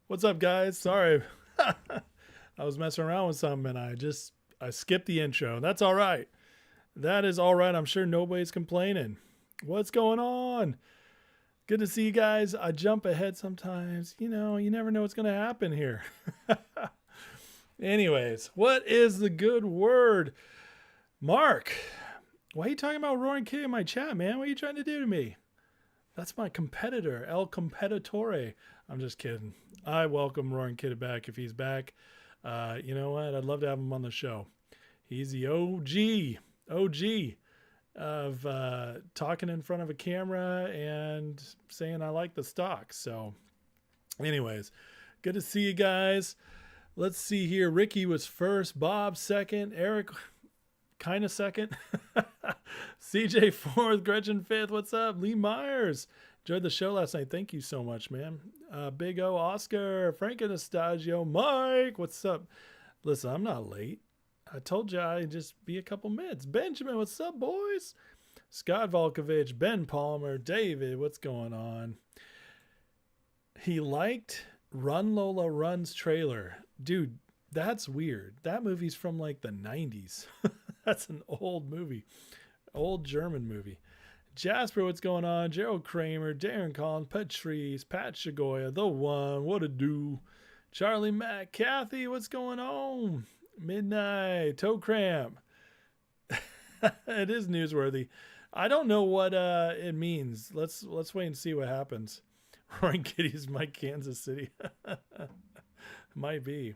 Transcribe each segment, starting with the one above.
What's up, guys? Sorry. I was messing around with something and I skipped the intro. That's all right. That is all right. I'm sure nobody's complaining. What's going on? Good to see you guys. I jump ahead sometimes. You know, you never know what's going to happen here. Anyways, what is the good word? Mark, why are you talking about Roaring Kitty in my chat, man? What are you trying to do to me? That's my competitor, El Competitore. I'm just kidding. I welcome Roaring Kitty back if he's back. You know what? I'd love to have him on the show. He's the OG of talking in front of a camera and saying I like the stock. So anyways, good to see you guys. Let's see here. Ricky was first, Bob second, Eric kind of second, CJ fourth, Gretchen fifth. What's up? Lee Myers. Enjoyed the show last night. Thank you so much, man. Big O, Oscar, Frank Anastasio, Mike. What's up? Listen, I'm not late. I told you I'd just be a couple minutes. Benjamin, what's up, boys? Scott Volkovich, Ben Palmer, David, what's going on? He liked Run Lola Run's trailer. Dude, that's weird. That movie's from like the 90s. That's an old movie. Old German movie. Jasper, what's going on? Gerald Kramer, Darren Collins, Patrice, Pat Shagoya, The One, what a do? Charlie Mack, Kathy, what's going on? Midnight, Toe Cramp. It is newsworthy. I don't know what it means. Let's wait and see what happens. Roaring Kitty's Mike, Kansas City. Might be.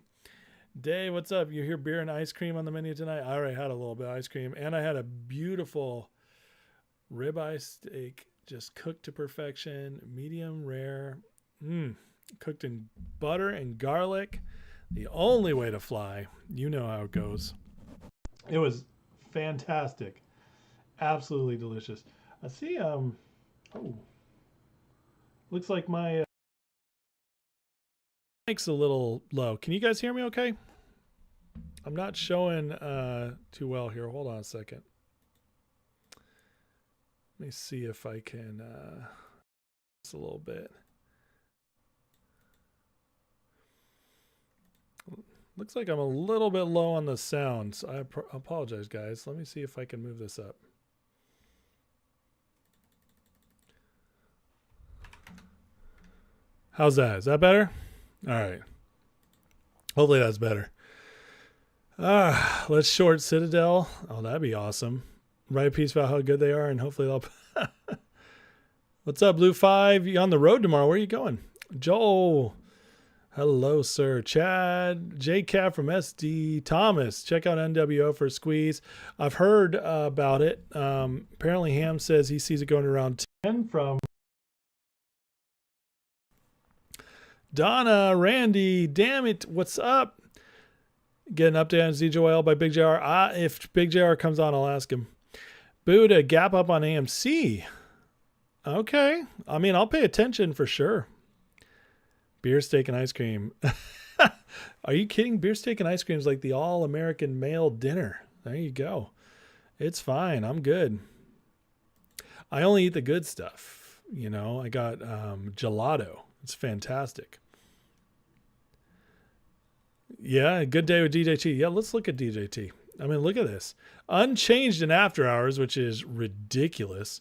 Dave, what's up? You hear beer and ice cream on the menu tonight? I already had a little bit of ice cream, and I had a beautiful ribeye steak, just cooked to perfection, medium rare, cooked in butter and garlic. The only way to fly. You know how it goes. It was fantastic. Absolutely delicious. I see, looks like my mic's a little low. Can you guys hear me okay? I'm not showing too well here. Hold on a second. Let me see if I can just a little bit. Looks like I'm a little bit low on the sound. So I apologize, guys. Let me see if I can move this up. How's that? Is that better? All right. Hopefully that's better. Let's short Citadel. Oh, that'd be awesome. Write a piece about how good they are, and hopefully they'll... What's up, Blue 5? You on the road tomorrow? Where are you going? Joel. Hello, sir. Chad. JCap from SD. Thomas. Check out NWO for a squeeze. I've heard about it. Apparently Ham says he sees it going around 10 from... Donna, Randy, damn it, what's up? Get an update on ZJYL by Big JR. If Big JR comes on, I'll ask him. Buddha, gap up on AMC. Okay. I mean, I'll pay attention for sure. Beer, steak, and ice cream. Are you kidding? Beer, steak, and ice cream is like the all-American male dinner. There you go. It's fine. I'm good. I only eat the good stuff. You know, I got gelato. It's fantastic. Yeah, good day with DJT. Yeah, let's look at DJT. I mean, look at this. Unchanged in after hours, which is ridiculous,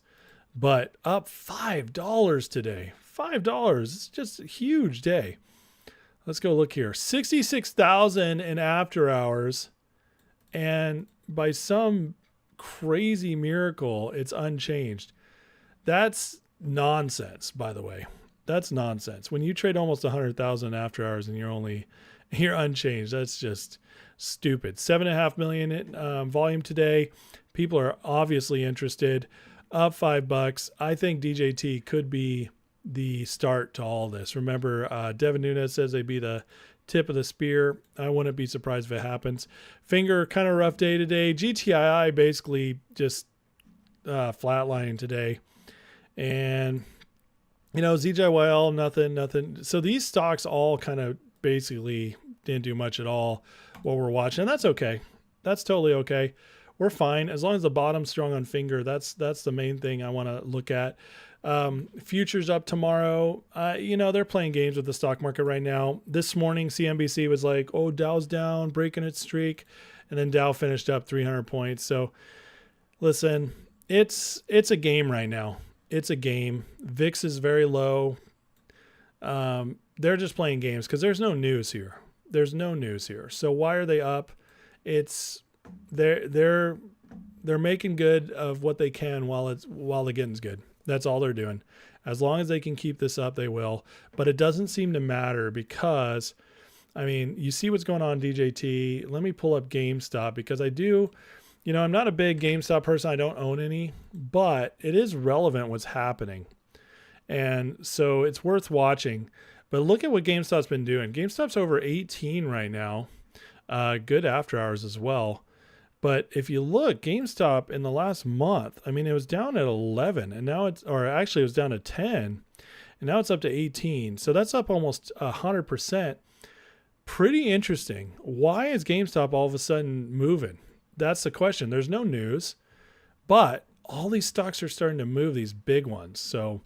but up $5 today. $5. It's just a huge day. Let's go look here. 66,000 in after hours, and by some crazy miracle, it's unchanged. That's nonsense, by the way. That's nonsense. When you trade almost 100,000 after hours and you're unchanged, that's just stupid. 7.5 million volume today. People are obviously interested. Up $5. I think DJT could be the start to all this. Remember, Devin Nunes says they'd be the tip of the spear. I wouldn't be surprised if it happens. Finger, kind of rough day today. GTII basically just flatlining today. And, ZJYL, nothing. So these stocks all kind of basically didn't do much at all while we're watching. And that's okay. That's totally okay. We're fine. As long as the bottom's strong on finger, that's the main thing I want to look at. Futures up tomorrow. They're playing games with the stock market right now. This morning, CNBC was like, oh, Dow's down, breaking its streak. And then Dow finished up 300 points. So listen, it's a game right now. It's a game. VIX is very low. They're just playing games because there's no news here. So why are they up? They're making good of what they can while the getting's good. That's all they're doing. As long as they can keep this up, they will. But it doesn't seem to matter because, you see what's going on in DJT. Let me pull up GameStop because I do, I'm not a big GameStop person. I don't own any, but it is relevant what's happening. And so it's worth watching. But look at what GameStop's been doing. GameStop's over 18 right now. Good after hours as well. But if you look, GameStop in the last month, it was down at 11 and now it was down to 10 and now it's up to 18. So that's up almost 100%. Pretty interesting. Why is GameStop all of a sudden moving? That's the question. There's no news, but all these stocks are starting to move, these big ones. So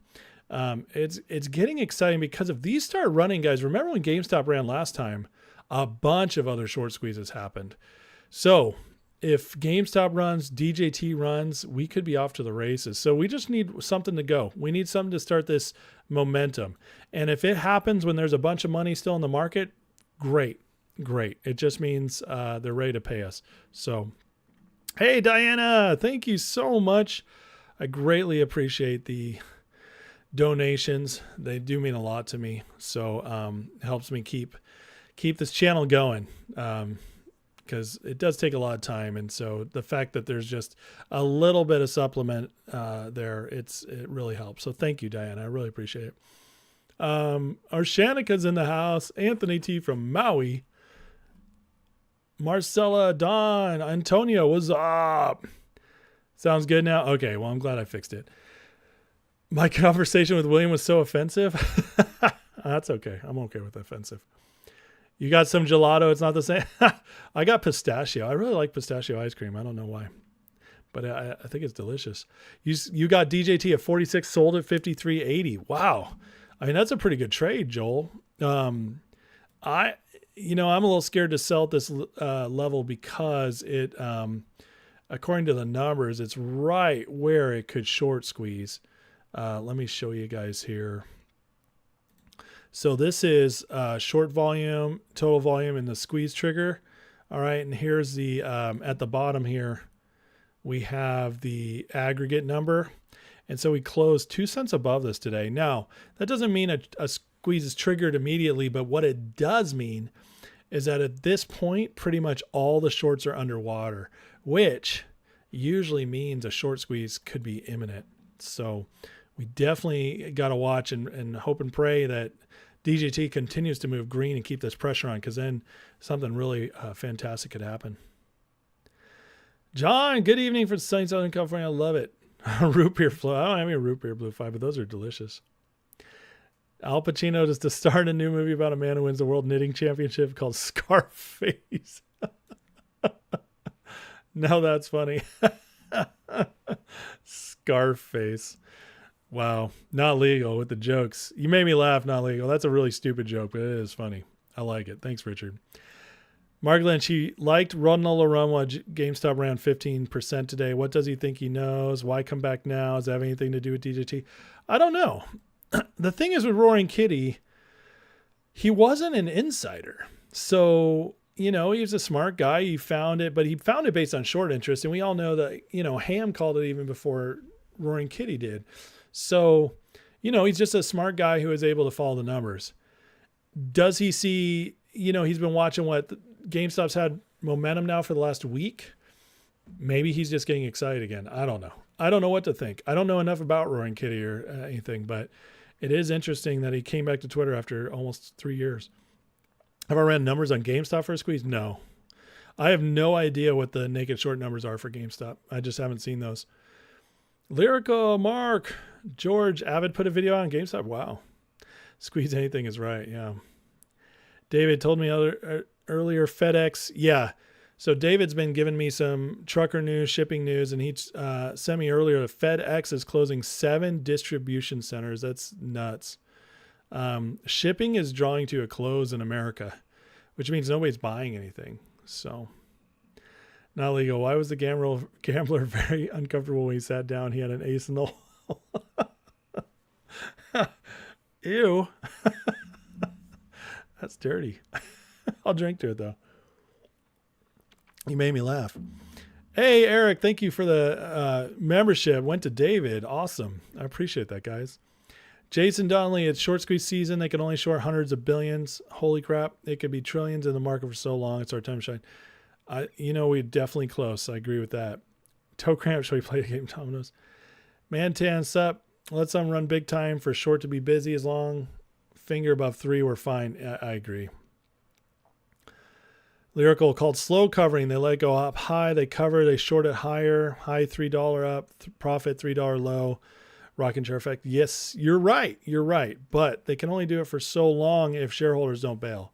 it's getting exciting because if these start running, guys, remember when GameStop ran last time, a bunch of other short squeezes happened. So if GameStop runs, DJT runs, we could be off to the races. So we just need something to go. We need something to start this momentum. And if it happens when there's a bunch of money still in the market, great. It just means they're ready to pay us. So, hey, Diana, thank you so much. I greatly appreciate the donations. They do mean a lot to me. So it helps me keep this channel going. Because it does take a lot of time. And so the fact that there's just a little bit of supplement there, it really helps. So thank you, Diana. I really appreciate it. Arshanica's in the house. Anthony T from Maui. Marcella, Don, Antonio, what's up? Sounds good now? Okay, well, I'm glad I fixed it. My conversation with William was so offensive. That's okay. I'm okay with offensive. You got some gelato. It's not the same. I got pistachio. I really like pistachio ice cream. I don't know why, but I think it's delicious. You got DJT at 46, sold at 53.80. Wow. That's a pretty good trade, Joel. I'm a little scared to sell at this level because it, according to the numbers, it's right where it could short squeeze. Let me show you guys here. So this is short volume, total volume, and the squeeze trigger. All right, and here's the, at the bottom here, we have the aggregate number. And so we closed 2 cents above this today. Now, that doesn't mean a squeeze is triggered immediately, but what it does mean is that at this point, pretty much all the shorts are underwater, which usually means a short squeeze could be imminent. So we definitely got to watch and hope and pray that DJT continues to move green and keep this pressure on, because then something really fantastic could happen. John, good evening from sunny Southern California. I love it. Root beer flow. I don't have any root beer blue 5, but those are delicious. Al Pacino is to start a new movie about a man who wins the World Knitting Championship called Scarface. Now that's funny. Scarface. Wow. Not legal with the jokes. You made me laugh, not legal. That's a really stupid joke, but it is funny. I like it. Thanks, Richard. Margolin, she liked Ronald Run while GameStop ran 15% today. What does he think he knows? Why come back now? Does that have anything to do with DJT? I don't know. The thing is with Roaring Kitty, he wasn't an insider. So, he was a smart guy. He found it, but he found it based on short interest. And we all know that, Ham called it even before Roaring Kitty did. So, he's just a smart guy who is able to follow the numbers. Does he see, he's been watching what GameStop's had momentum now for the last week. Maybe he's just getting excited again. I don't know. I don't know what to think. I don't know enough about Roaring Kitty or anything, but it is interesting that he came back to Twitter after almost 3 years. Have I ran numbers on GameStop for a squeeze? No. I have no idea what the naked short numbers are for GameStop. I just haven't seen those. Lyrical Mark George Avid put a video on GameStop. Wow. Squeeze anything is right. Yeah. David told me earlier FedEx. Yeah. So David's been giving me some trucker news, shipping news, and he sent me earlier that FedEx is closing 7 distribution centers. That's nuts. Shipping is drawing to a close in America, which means nobody's buying anything. So, not legal. Why was the gambler very uncomfortable when he sat down? He had an ace in the hole. Ew. That's dirty. I'll drink to it, though. You made me laugh. Hey, Eric, thank you for the membership. Went to David. Awesome. I appreciate that, guys. Jason Donnelly, it's short squeeze season. They can only short hundreds of billions. Holy crap. It could be trillions in the market for so long. It's our time to shine. We're definitely close. I agree with that. Toe cramp, shall we play a game? Dominoes. Mantan, sup? Let some run big time for short to be busy as long. Finger above 3, we're fine. I agree. Lyrical called slow covering. They let go up high. They cover. They short it higher. High $3 up. Profit $3 low. Rocking chair effect. Yes, you're right. You're right. But they can only do it for so long if shareholders don't bail.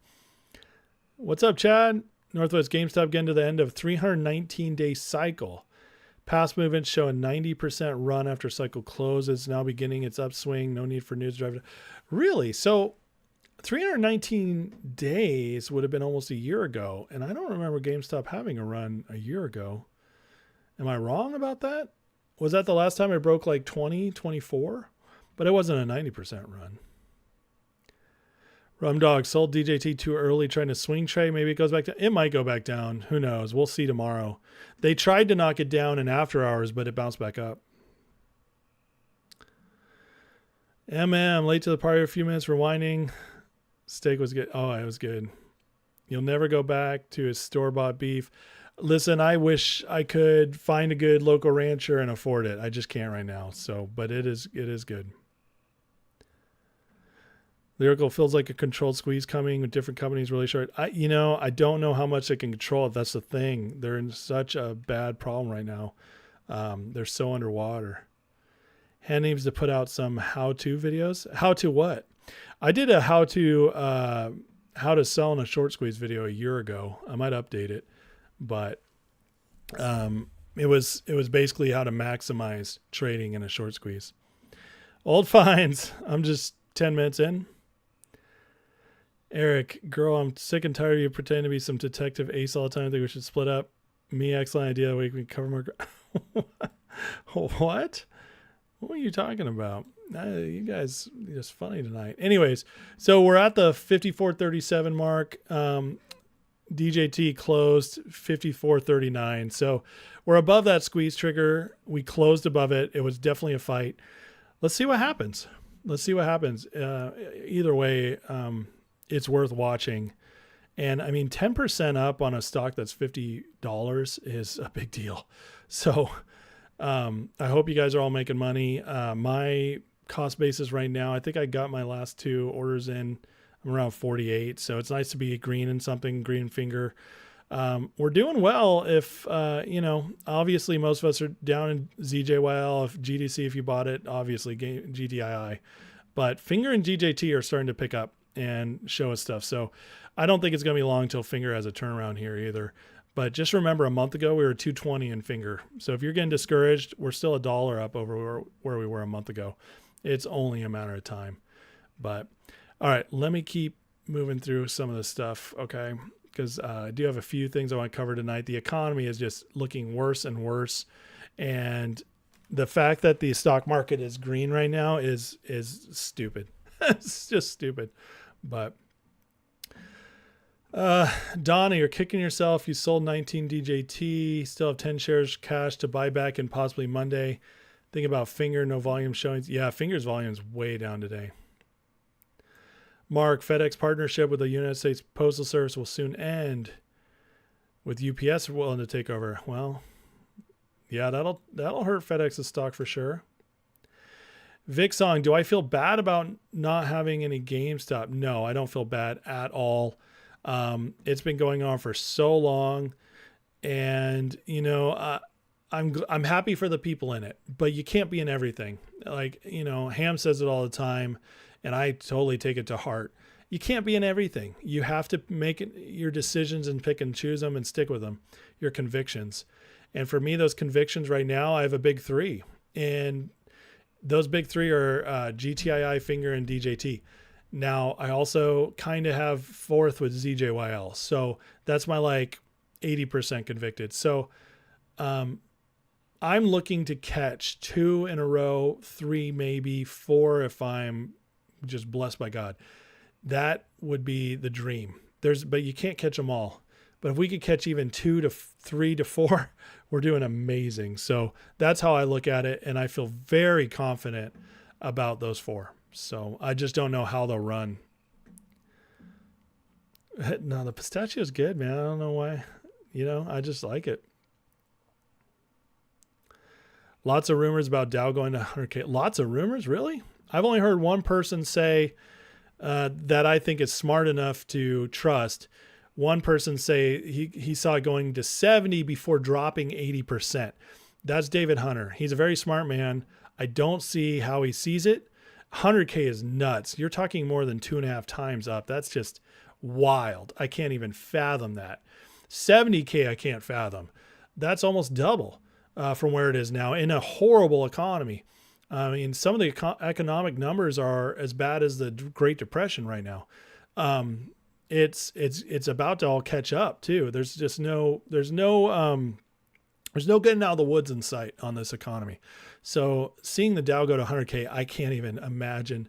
What's up, Chad? Northwest GameStop getting to the end of 319-day cycle. Past movements show a 90% run after cycle closes. Now beginning its upswing. No need for news drive. Really? So 319 days would have been almost a year ago. And I don't remember GameStop having a run a year ago. Am I wrong about that? Was that the last time it broke like 20, 24? But it wasn't a 90% run. Rumdog sold DJT too early trying to swing trade. Maybe it goes back down. It might go back down. Who knows? We'll see tomorrow. They tried to knock it down in after hours, but it bounced back up. Late to the party a few minutes, rewinding. Steak was good. Oh, it was good. You'll never go back to his store-bought beef. Listen, I wish I could find a good local rancher and afford it. I just can't right now. So, but it is good. Lyrical feels like a controlled squeeze coming with different companies really short. I don't know how much they can control it. That's the thing. They're in such a bad problem right now. They're so underwater. Hen needs to put out some how-to videos. How to what? I did a how to sell in a short squeeze video a year ago. I might update it. But it was basically how to maximize trading in a short squeeze. Old finds. I'm just 10 minutes in. Eric, girl, I'm sick and tired of you pretending to be some detective ace all the time. I think we should split up. Me, excellent idea. We can cover more. What? What are you talking about? You guys are just funny tonight. Anyways, so we're at the 54.37 mark. DJT closed 54.39. So we're above that squeeze trigger. We closed above it. It was definitely a fight. Let's see what happens. Either way, it's worth watching. And I mean, 10% up on a stock that's $50 is a big deal. So I hope you guys are all making money. My cost basis right now, I think I got my last 2 orders in. I'm around 48. So it's nice to be green in something, green finger. We're doing well if, obviously most of us are down in ZJYL, if GDC, if you bought it, obviously GTII. But Finger and DJT are starting to pick up and show us stuff. So I don't think it's going to be long until Finger has a turnaround here either. But just remember, a month ago, we were 220 in Finger. So if you're getting discouraged, we're still $1 up over where we were a month ago. It's only a matter of time. But all right, let me keep moving through some of this stuff, okay? Because I do have a few things I want to cover tonight. The economy is just looking worse and worse. And the fact that the stock market is green right now is stupid. It's just stupid. But Donna, you're kicking yourself. You sold 19 DJT, still have 10 shares cash to buy back and possibly Monday. Think about Finger, no volume showings. Yeah, Finger's volume is way down today. Mark, FedEx partnership with the United States Postal Service will soon end with UPS willing to take over. Well, yeah, that'll hurt FedEx's stock for sure. Vic Song, do I feel bad about not having any GameStop? No, I don't feel bad at all. It's been going on for so long, and I'm happy for the people in it, but you can't be in everything. Like, Ham says it all the time, and I totally take it to heart. You can't be in everything. You have to make your decisions and pick and choose them and stick with them, your convictions. And for me, those convictions right now, I have a big three. And those big three are GTII, Finger, and DJT. Now, I also kind of have fourth with ZJYL. So that's my 80% convicted. So I'm looking to catch 2 in a row, 3 maybe, 4 if I'm just blessed by God. That would be the dream. But you can't catch them all. But if we could catch even 2 to 3 to 4, we're doing amazing. So that's how I look at it, and I feel very confident about those 4. So I just don't know how they'll run. No, the pistachio is good, man. I don't know why. I just like it. Lots of rumors about Dow going to 100K. Lots of rumors, really? I've only heard one person say that I think is smart enough to trust. One person say he saw it going to 70 before dropping 80%. That's David Hunter. He's a very smart man. I don't see how he sees it. 100K is nuts. You're talking more than 2.5 times up. That's just wild. I can't even fathom that. 70K I can't fathom. That's almost double from where it is now in a horrible economy. I mean, some of the economic numbers are as bad as the Great Depression right now. It's about to all catch up too. There's no getting out of the woods in sight on this economy. So seeing the Dow go to 100K, I can't even imagine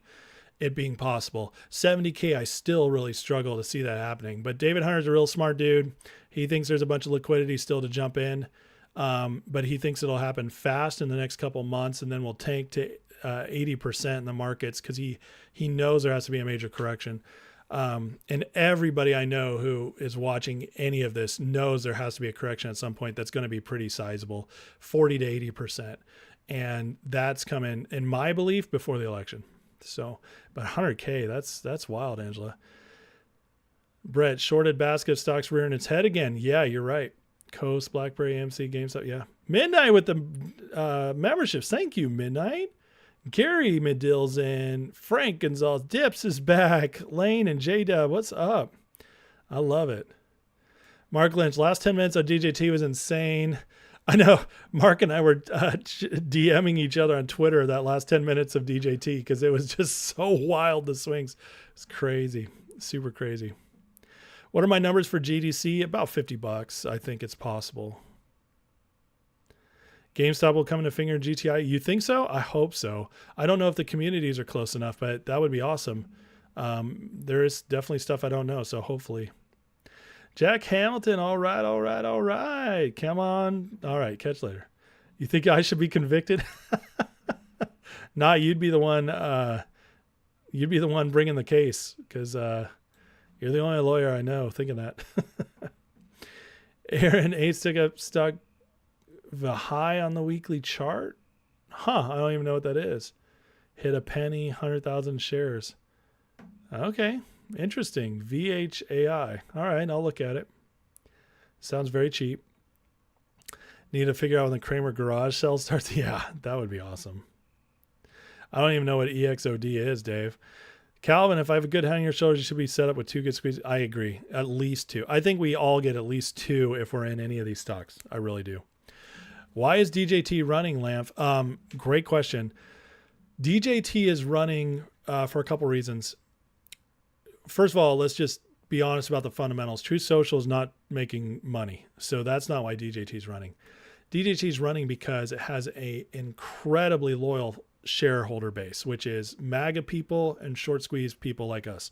it being possible. 70K, I still really struggle to see that happening. But David Hunter's a real smart dude. He thinks there's a bunch of liquidity still to jump in. But he thinks it'll happen fast in the next couple months, and then we'll tank to 80% in the markets because he knows there has to be a major correction. And everybody I know who is watching any of this knows there has to be a correction at some point that's going to be pretty sizable, 40 to 80%. And that's coming, in my belief, before the election. So, but 100K, that's wild, Angela. Brett, shorted basket of stocks rearing its head again. Yeah, you're right. Coast, BlackBerry, AMC, GameStop. Yeah. Midnight with the memberships. Thank you, Midnight. Gary Medill's in. Frank Gonzalez. Dips is back. Lane and J-Dub. What's up? I love it. Mark Lynch. Last 10 minutes of DJT was insane. I know Mark and I were DMing each other on Twitter that last 10 minutes of DJT because it was just so wild, the swings. It's crazy. Super crazy. What are my numbers for GDC? About $50. I think it's possible. GameStop will come into Finger GTI. You think so? I hope so. I don't know if the communities are close enough, but that would be awesome. There is definitely stuff I don't know, so hopefully. Jack Hamilton, all right. Come on. All right, catch later. You think I should be convicted? Nah, you'd be the one bringing the case because you're the only lawyer I know thinking that. Aaron, 8 stick up stock the high on the weekly chart. I don't even know what that is. Hit a penny, 100,000 shares. Okay, interesting. VHAI. All right, I'll look at it. Sounds very cheap. Need to figure out when the Kramer garage sale starts. Yeah, that would be awesome. I don't even know what EXOD is, Dave. Calvin, if I have a good head on your shoulders, you should be set up with 2 good squeezes. I agree. At least 2. I think we all get at least 2 if we're in any of these stocks. I really do. Why is DJT running, Lamp? Great question. DJT is running for a couple reasons. First of all, let's just be honest about the fundamentals. Truth Social is not making money. So that's not why DJT is running. DJT is running because it has an incredibly loyal shareholder base, which is MAGA people and short squeeze people like us.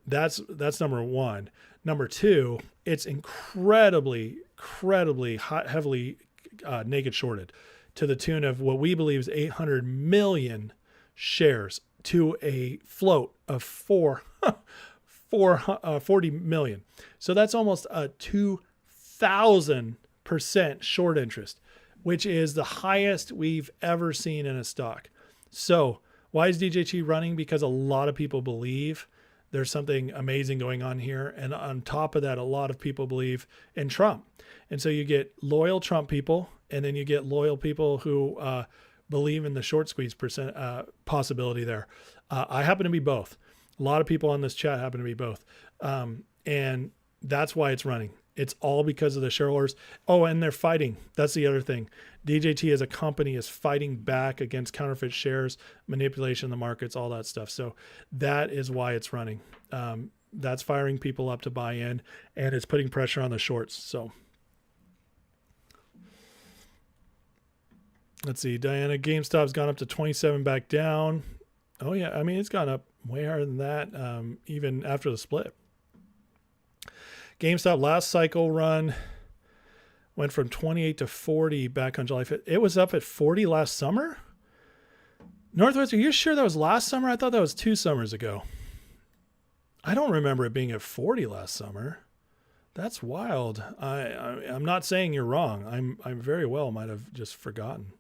That's number one. Number two, it's incredibly heavily naked shorted to the tune of what we believe is 800 million shares to a float of 40 million. So that's almost a 2,000% short interest, which is the highest we've ever seen in a stock. So why is DJT running? Because a lot of people believe there's something amazing going on here. And on top of that, a lot of people believe in Trump. And so you get loyal Trump people, and then you get loyal people who believe in the short squeeze possibility there. I happen to be both. A lot of people on this chat happen to be both. And that's why it's running. It's all because of the shareholders. Oh, and they're fighting. That's the other thing. DJT as a company is fighting back against counterfeit shares, manipulation of the markets, all that stuff. So that is why it's running. That's firing people up to buy in, and it's putting pressure on the shorts. So let's see. Diana, GameStop's gone up to 27 back down. Oh, yeah. I mean, it's gone up way higher than that, even after the split. GameStop last cycle run went from 28 to 40 back on July 5th. It was up at 40 last summer? Northwest, are you sure that was last summer? I thought that was 2 summers ago. I don't remember it being at 40 last summer. That's wild. I'm not saying you're wrong. I'm very well might have just forgotten.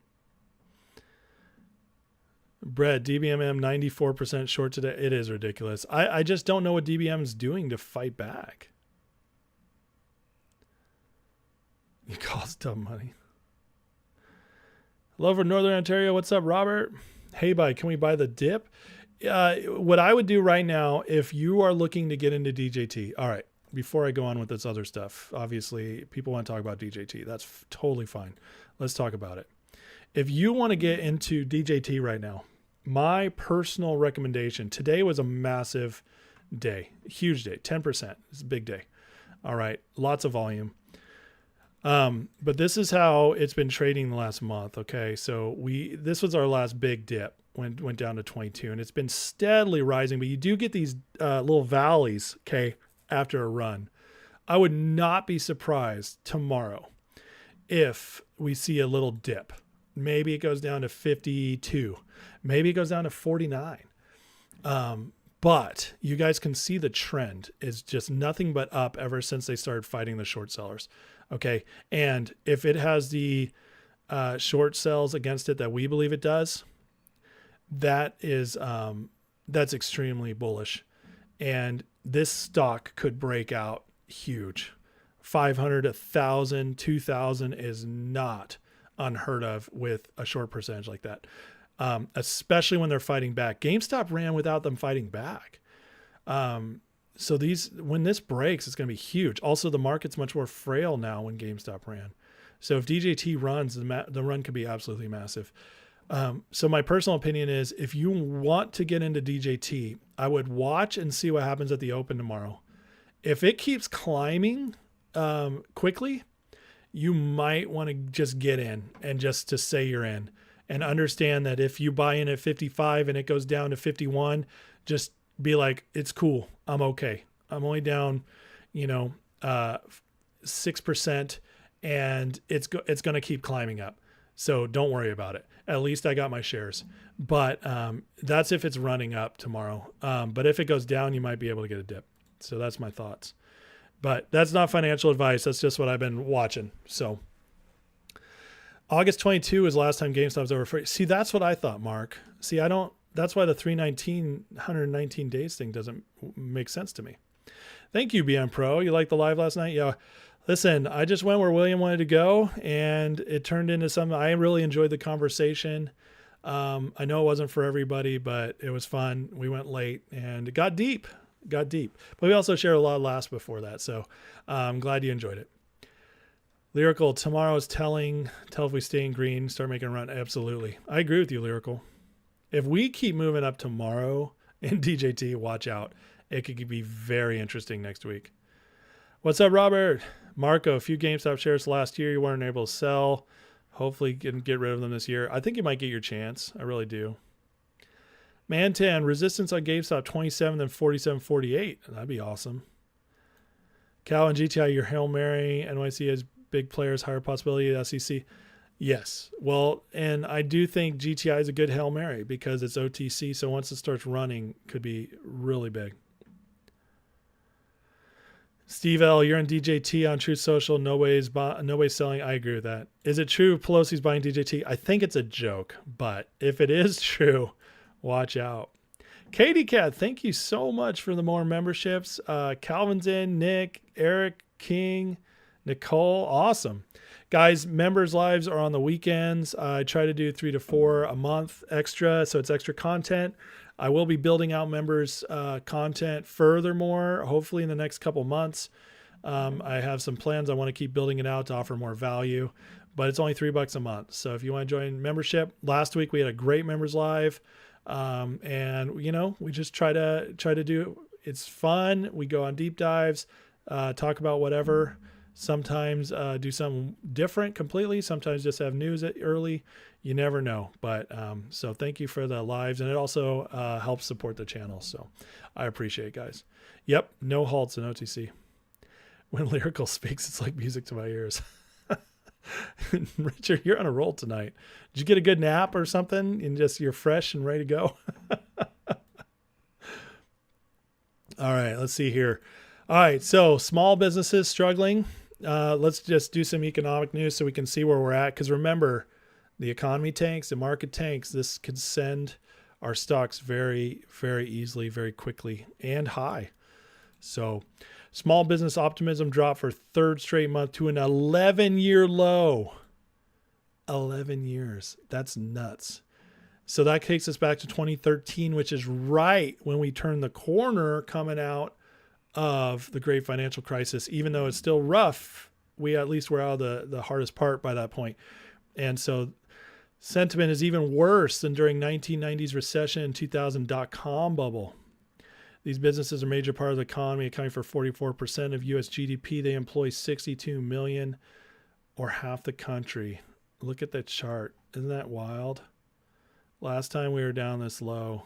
Brett, DBMM 94% short today. It is ridiculous. I just don't know what DBM is doing to fight back. You cost dumb money. Hello from Northern Ontario. What's up, Robert? Hey, bud, can we buy the dip? What I would do right now, if you are looking to get into DJT, all right, before I go on with this other stuff, obviously people want to talk about DJT. That's totally fine. Let's talk about it. If you want to get into DJT right now, my personal recommendation, today was a massive day, huge day, 10%. It's a big day. All right, lots of volume. But this is how it's been trading the last month. Okay. So this was our last big dip, went down to 22, and it's been steadily rising, but you do get these, little valleys. Okay. After a run, I would not be surprised tomorrow if we see a little dip. Maybe it goes down to 52. Maybe it goes down to 49. But you guys can see the trend is just nothing but up ever since they started fighting the short sellers. Okay. And if it has the short sells against it that we believe it does, that's extremely bullish. And this stock could break out huge. 500, 1,000, 2,000 is not unheard of with a short percentage like that. Especially when they're fighting back. GameStop ran without them fighting back. So when this breaks, it's going to be huge. Also, the market's much more frail now when GameStop ran. So if DJT runs, the run could be absolutely massive. So my personal opinion is if you want to get into DJT, I would watch and see what happens at the open tomorrow. If it keeps climbing quickly, you might want to just get in and just to say you're in. And understand that if you buy in at 55 and it goes down to 51, just be like, it's cool. I'm okay. I'm only down, 6%, and it's going to keep climbing up. So don't worry about it. At least I got my shares. But that's if it's running up tomorrow. But if it goes down, you might be able to get a dip. So that's my thoughts. But that's not financial advice. That's just what I've been watching. So August 22 is the last time GameStop was over 40. See, that's what I thought, Mark. See, that's why the 119 days thing doesn't make sense to me. Thank you, BM Pro. You liked the live last night? Yeah. Listen, I just went where William wanted to go, and it turned into something. I really enjoyed the conversation. I know it wasn't for everybody, but it was fun. We went late, and it got deep. But we also shared a lot of laughs before that, so I'm glad you enjoyed it. Lyrical, tomorrow's tell if we stay in green, start making a run. Absolutely. I agree with you, Lyrical. If we keep moving up tomorrow in DJT, watch out. It could be very interesting next week. What's up, Robert? Marco, a few GameStop shares last year you weren't able to sell. Hopefully you can get rid of them this year. I think you might get your chance. I really do. Mantan, resistance on GameStop 27 then 47.48. That'd be awesome. Cal and GTI, your Hail Mary. NYC has big players, higher possibility of SEC. Yes. Well, and I do think GTI is a good Hail Mary because it's OTC. So once it starts running, could be really big. Steve L, you're in DJT on Truth Social. No way selling. I agree with that. Is it true Pelosi's buying DJT? I think it's a joke, but if it is true, watch out. Katie Cat, thank you so much for the more memberships. Calvin's in, Nick, Eric, King, Nicole. Awesome. Guys, members lives are on the weekends. I try to do 3 to 4 a month extra. So it's extra content. I will be building out members content furthermore, hopefully in the next couple months. I have some plans. I want to keep building it out to offer more value, but it's only $3 a month. So if you want to join membership, last week we had a great members live. And we just try to do, it's fun. We go on deep dives, talk about whatever, sometimes, do something different completely. Sometimes just have news early, you never know. But, so thank you for the lives, and it also, helps support the channel. So I appreciate it, guys. Yep. No halts in OTC. When Lyrical speaks, it's like music to my ears. Richard, you're on a roll tonight. Did you get a good nap or something and just you're fresh and ready to go? All right, let's see here. All right, so small businesses struggling. Let's just do some economic news so we can see where we're at. Because remember, the economy tanks, the market tanks. This could send our stocks very, very easily, very quickly, and high. So small business optimism dropped for third straight month to an 11-year low. 11 years. That's nuts. So that takes us back to 2013, which is right when we turned the corner coming out of the great financial crisis. Even though it's still rough, we at least were out of the hardest part by that point. And so sentiment is even worse than during 1990s recession and 2000 dot-com bubble. These businesses are a major part of the economy, accounting for 44% of U.S. GDP. They employ 62 million, or half the country. Look at that chart. Isn't that wild? Last time we were down this low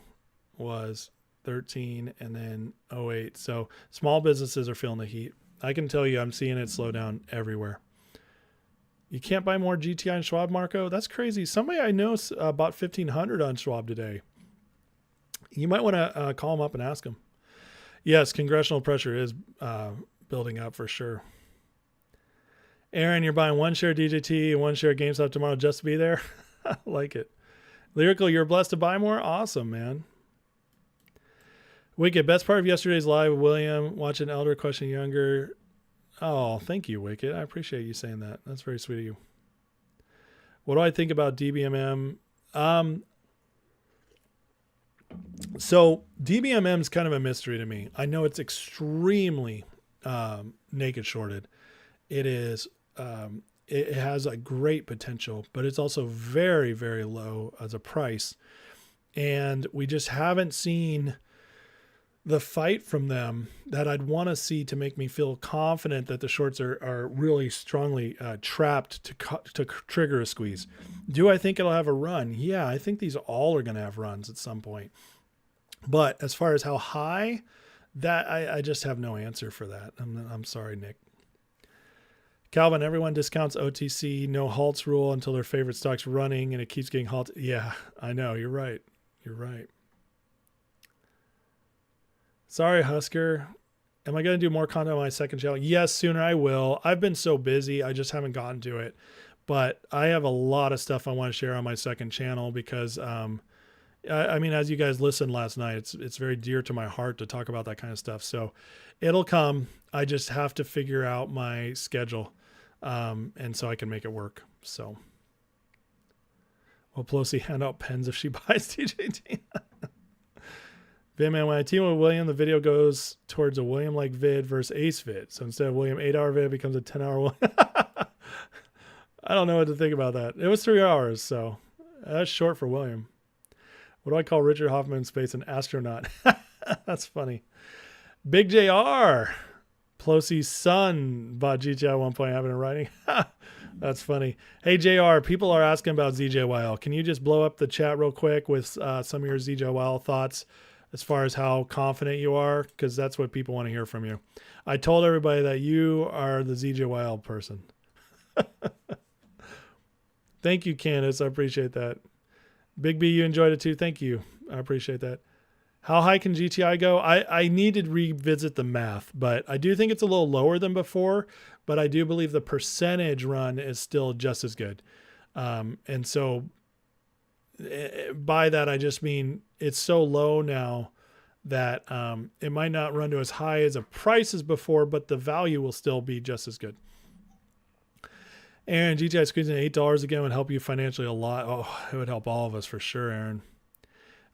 was 13 and then 08. So small businesses are feeling the heat. I can tell you I'm seeing it slow down everywhere. You can't buy more GTI and Schwab, Marco? That's crazy. Somebody I know bought 1,500 on Schwab today. You might want to call him up and ask him. Yes, congressional pressure is building up for sure. Aaron, you're buying 1 share DJT and 1 share GameStop tomorrow just to be there? I like it. Lyrical, you're blessed to buy more? Awesome, man. Wicked, best part of yesterday's live, William, watching elder question younger. Oh, thank you, Wicked. I appreciate you saying that. That's very sweet of you. What do I think about DBMM? So DBMM is kind of a mystery to me. I know it's extremely naked shorted. It is. It has a great potential, but it's also very, very low as a price. And we just haven't seen the fight from them that I'd want to see to make me feel confident that the shorts are really strongly trapped to trigger a squeeze. Do I think it'll have a run? Yeah, I think these all are going to have runs at some point. But as far as how high, that I just have no answer for that. I'm sorry, Nick. Calvin, everyone discounts OTC, no halts rule until their favorite stock's running and it keeps getting halted. Yeah, I know. You're right. You're right. Sorry, Husker. Am I going to do more content on my second channel? Yes, sooner I will. I've been so busy. I just haven't gotten to it. But I have a lot of stuff I want to share on my second channel because, I mean, as you guys listened last night, it's very dear to my heart to talk about that kind of stuff. So it'll come. I just have to figure out my schedule. And so I can make it work. So will Pelosi hand out pens if she buys DJT? Vidman, when I team with William, the video goes towards a William-like vid versus Ace vid. So instead of William 8-hour vid, it becomes a 10-hour one. I don't know what to think about that. It was 3 hours, so that's short for William. What do I call Richard Hoffman in space? An astronaut. That's funny. Big JR. Pelosi's son bought GTI at one point, having it writing. That's funny. Hey, JR, people are asking about ZJYL. Can you just blow up the chat real quick with some of your ZJYL thoughts as far as how confident you are? Because that's what people want to hear from you. I told everybody that you are the ZJYL person. Thank you, Candace. I appreciate that. Big B, you enjoyed it too. Thank you. I appreciate that. How high can GTI go? I need to revisit the math, but I do think it's a little lower than before, but I do believe the percentage run is still just as good. And so by that, I just mean it's so low now that it might not run to as high as a price as before, but the value will still be just as good. Aaron, GTI squeezing $8 again would help you financially a lot. Oh, it would help all of us for sure, Aaron.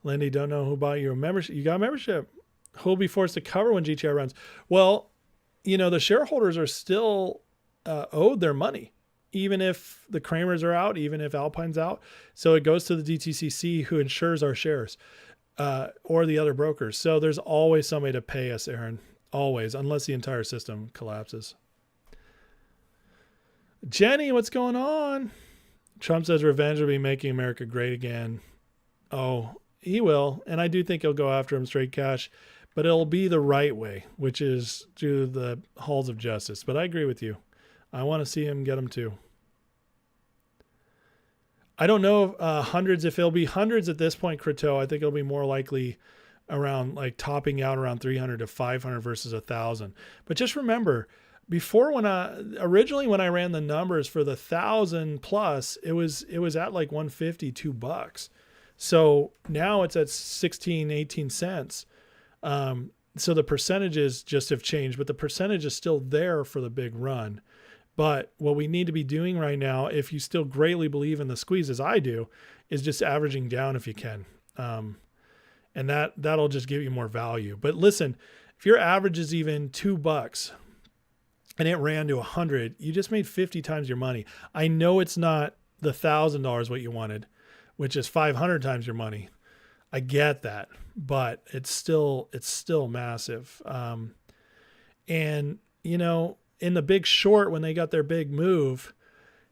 Lindy, don't know who bought you a membership. You got a membership. Who will be forced to cover when GTI runs? Well, the shareholders are still owed their money, even if the Kramers are out, even if Alpine's out. So it goes to the DTCC, who insures our shares, or the other brokers. So there's always somebody to pay us, Aaron. Always, unless the entire system collapses. Jenny, what's going on? Trump says revenge will be making America great again. Oh, he will. And I do think he'll go after him straight cash, but it'll be the right way, which is through the halls of justice. But I agree with you. I want to see him get them too. I don't know hundreds, if it'll be hundreds at this point, Croteau. I think it'll be more likely around like topping out around 300 to 500 versus 1,000. But just remember, before when I ran the numbers for the 1,000 plus, it was at like 150, $2. So now it's at 16, 18 cents. So the percentages just have changed, but the percentage is still there for the big run. But what we need to be doing right now, if you still greatly believe in the squeeze as I do, is just averaging down if you can. And that'll just give you more value. But listen, if your average is even $2 and it ran to 100, you just made 50 times your money. I know it's not the $1,000 what you wanted, which is 500 times your money. I get that, but it's still massive. And in the Big Short, when they got their big move,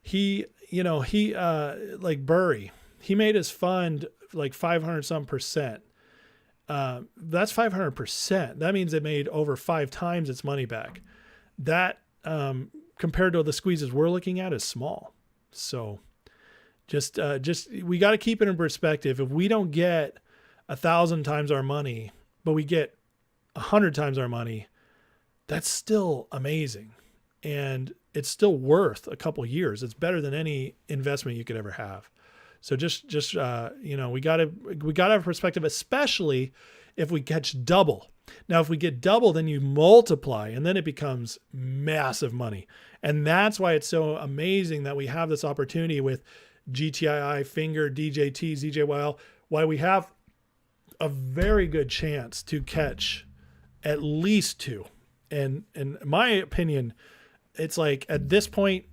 he like Burry, he made his fund like 500 some percent. That's 500%. That means it made over 5 times its money back. That compared to the squeezes we're looking at is small. So just we got to keep it in perspective. If we don't get 1,000 times our money, but we get 100 times our money, that's still amazing. And it's still worth a couple years. It's better than any investment you could ever have. So just we got to have perspective, especially if we catch double. Now, if we get double, then you multiply, and then it becomes massive money. And that's why it's so amazing that we have this opportunity with GTII, Finger, DJT, ZJYL, why we have a very good chance to catch at least 2. And in my opinion, it's like at this point,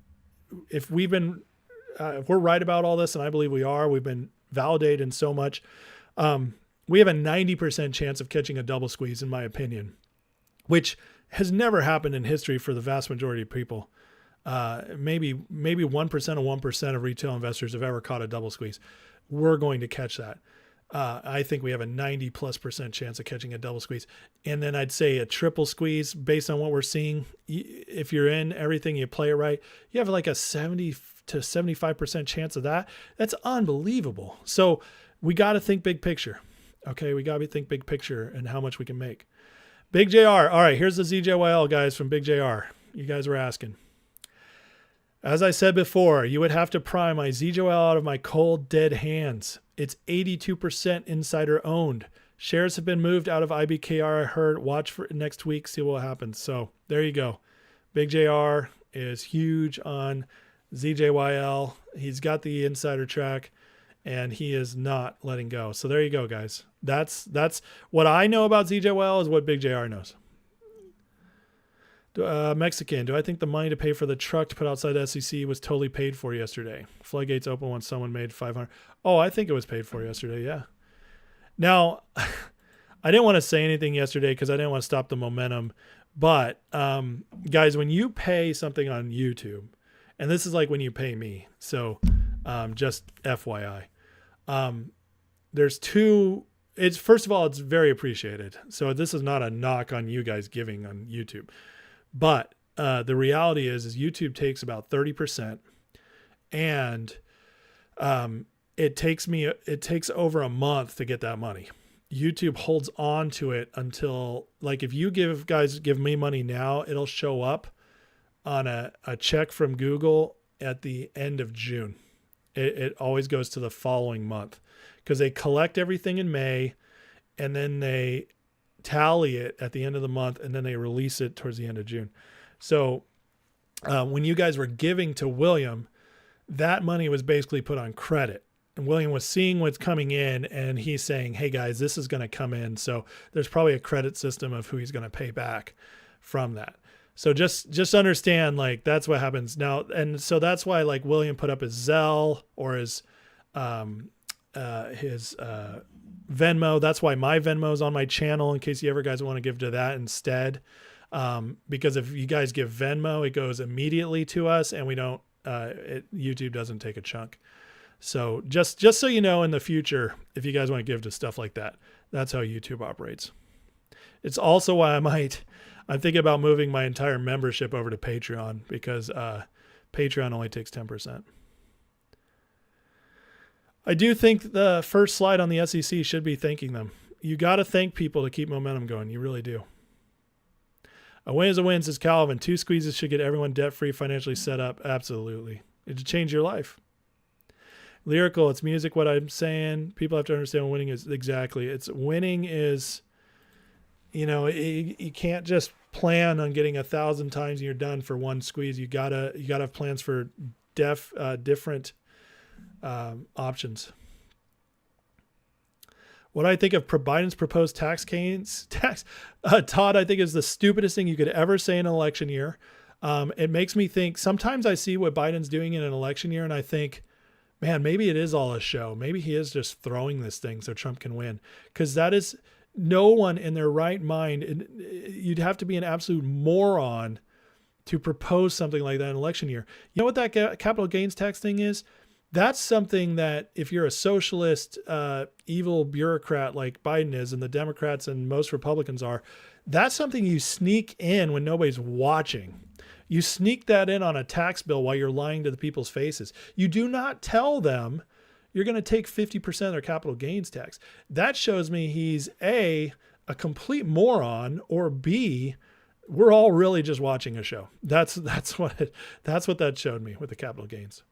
if we're right about all this, and I believe we are, we've been validated in so much, we have a 90% chance of catching a double squeeze, in my opinion, which has never happened in history for the vast majority of people. Maybe 1% of 1% of retail investors have ever caught a double squeeze. We're going to catch that. I think we have a 90+% chance of catching a double squeeze. And then I'd say a triple squeeze based on what we're seeing. If you're in everything, you play it right, you have like a 70 to 75% chance of that. That's unbelievable. So we got to think big picture. Okay. We got to think big picture and how much we can make. Big JR. All right. Here's the ZJYL guys from Big JR. You guys were asking. As I said before, you would have to pry my ZJYL out of my cold, dead hands. It's 82% insider owned. Shares have been moved out of IBKR. I heard. Watch for next week. See what happens. So there you go. Big JR is huge on ZJYL. He's got the insider track, and he is not letting go. So there you go, guys. That's what I know about ZJYL is what Big JR knows. Mexican, do I think the money to pay for the truck to put outside the SEC was totally paid for yesterday? Floodgates open when someone made 500. Oh, I think it was paid for yesterday. Yeah. Now, I didn't want to say anything yesterday because I didn't want to stop the momentum. But guys, when you pay something on YouTube, and this is like when you pay me, so just FYI, there's two. It's first of all, it's very appreciated. So this is not a knock on you guys giving on YouTube. But the reality is YouTube takes about 30%, and it takes over a month to get that money. YouTube holds on to it until, like, if you give me money now, it'll show up on a check from Google at the end of June. It always goes to the following month because they collect everything in May and then they tally it at the end of the month and then they release it towards the end of June. So when you guys were giving to William, that money was basically put on credit. And William was seeing what's coming in and he's saying, hey guys, this is going to come in. So there's probably a credit system of who he's going to pay back from that. So just understand, like, that's what happens now. And so that's why, like, William put up his Zelle or his Venmo. That's why my Venmo is on my channel in case you ever guys want to give to that instead. Because if you guys give Venmo, it goes immediately to us and we don't, YouTube doesn't take a chunk. So just so you know, in the future, if you guys want to give to stuff like that, that's how YouTube operates. It's also why I'm thinking about moving my entire membership over to Patreon because Patreon only takes 10%. I do think the first slide on the SEC should be thanking them. You got to thank people to keep momentum going. You really do. A win is a win, says Calvin. 2 squeezes should get everyone debt-free, financially set up. Absolutely. It'll change your life. Lyrical, it's music, what I'm saying. People have to understand what winning is. Exactly. It's winning is, you know, you can't just plan on getting 1,000 times and you're done for one squeeze. You gotta have plans for different options. What I think of Biden's proposed tax, Todd, I think is the stupidest thing you could ever say in an election year. It makes me think, sometimes I see what Biden's doing in an election year and I think, man, maybe it is all a show. Maybe he is just throwing this thing so Trump can win. Because that is, no one in their right mind, you'd have to be an absolute moron to propose something like that in an election year. You know what that capital gains tax thing is? That's something that if you're a socialist, evil bureaucrat like Biden is, and the Democrats and most Republicans are, that's something you sneak in when nobody's watching. You sneak that in on a tax bill while you're lying to the people's faces. You do not tell them you're going to take 50% of their capital gains tax. That shows me he's A, a complete moron, or B, we're all really just watching a show. That's what that showed me with the capital gains.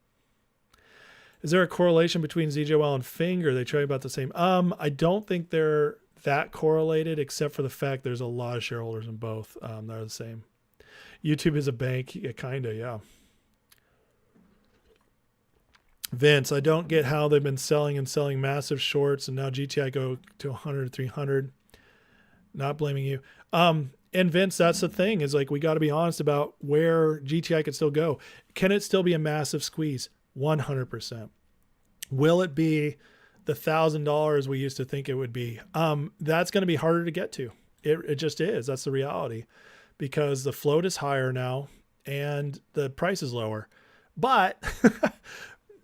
Is there a correlation between ZJYL and FNGR? Are they trade about the same? I don't think they're that correlated, except for the fact there's a lot of shareholders in both. They're the same. YouTube is a bank. Yeah, kind of, yeah. Vince, I don't get how they've been selling massive shorts and now GTI go to 100, 300. Not blaming you. And Vince, that's the thing is like, we got to be honest about where GTI could still go. Can it still be a massive squeeze? 100%. Will it be the $1,000 we used to think it would be? That's going to be harder to get to. It just is. That's the reality. Because the float is higher now and the price is lower. But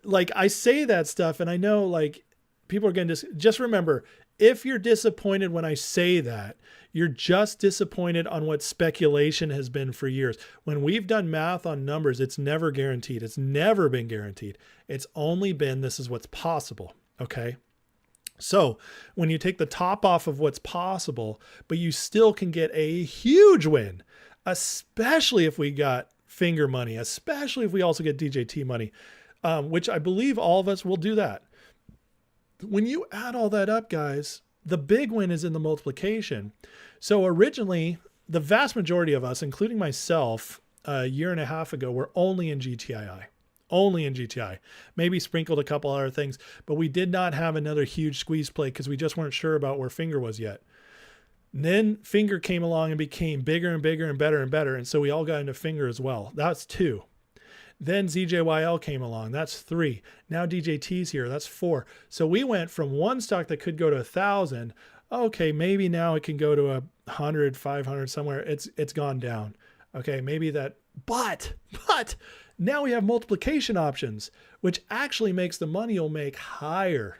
like I say that stuff and I know like people are going to just remember, if you're disappointed when I say that, you're just disappointed on what speculation has been for years. When we've done math on numbers, it's never guaranteed. It's never been guaranteed. It's only been, this is what's possible. Okay. So when you take the top off of what's possible, but you still can get a huge win, especially if we got FNGR money, especially if we also get DJT money, which I believe all of us will do that. When you add all that up, guys, the big win is in the multiplication. So originally, the vast majority of us, including myself, a year and a half ago, were only in GTII. Only in GTI, maybe sprinkled a couple other things, but we did not have another huge squeeze play because we just weren't sure about where FNGR was yet. And then FNGR came along and became bigger and bigger and better and better. And so we all got into FNGR as well. That's 2. Then ZJYL came along. That's 3. Now DJT's here. That's 4. So we went from one stock that could go to 1,000. Okay, maybe now it can go to 100, 500 somewhere. It's gone down. Okay, maybe that, but now we have multiplication options, which actually makes the money you'll make higher.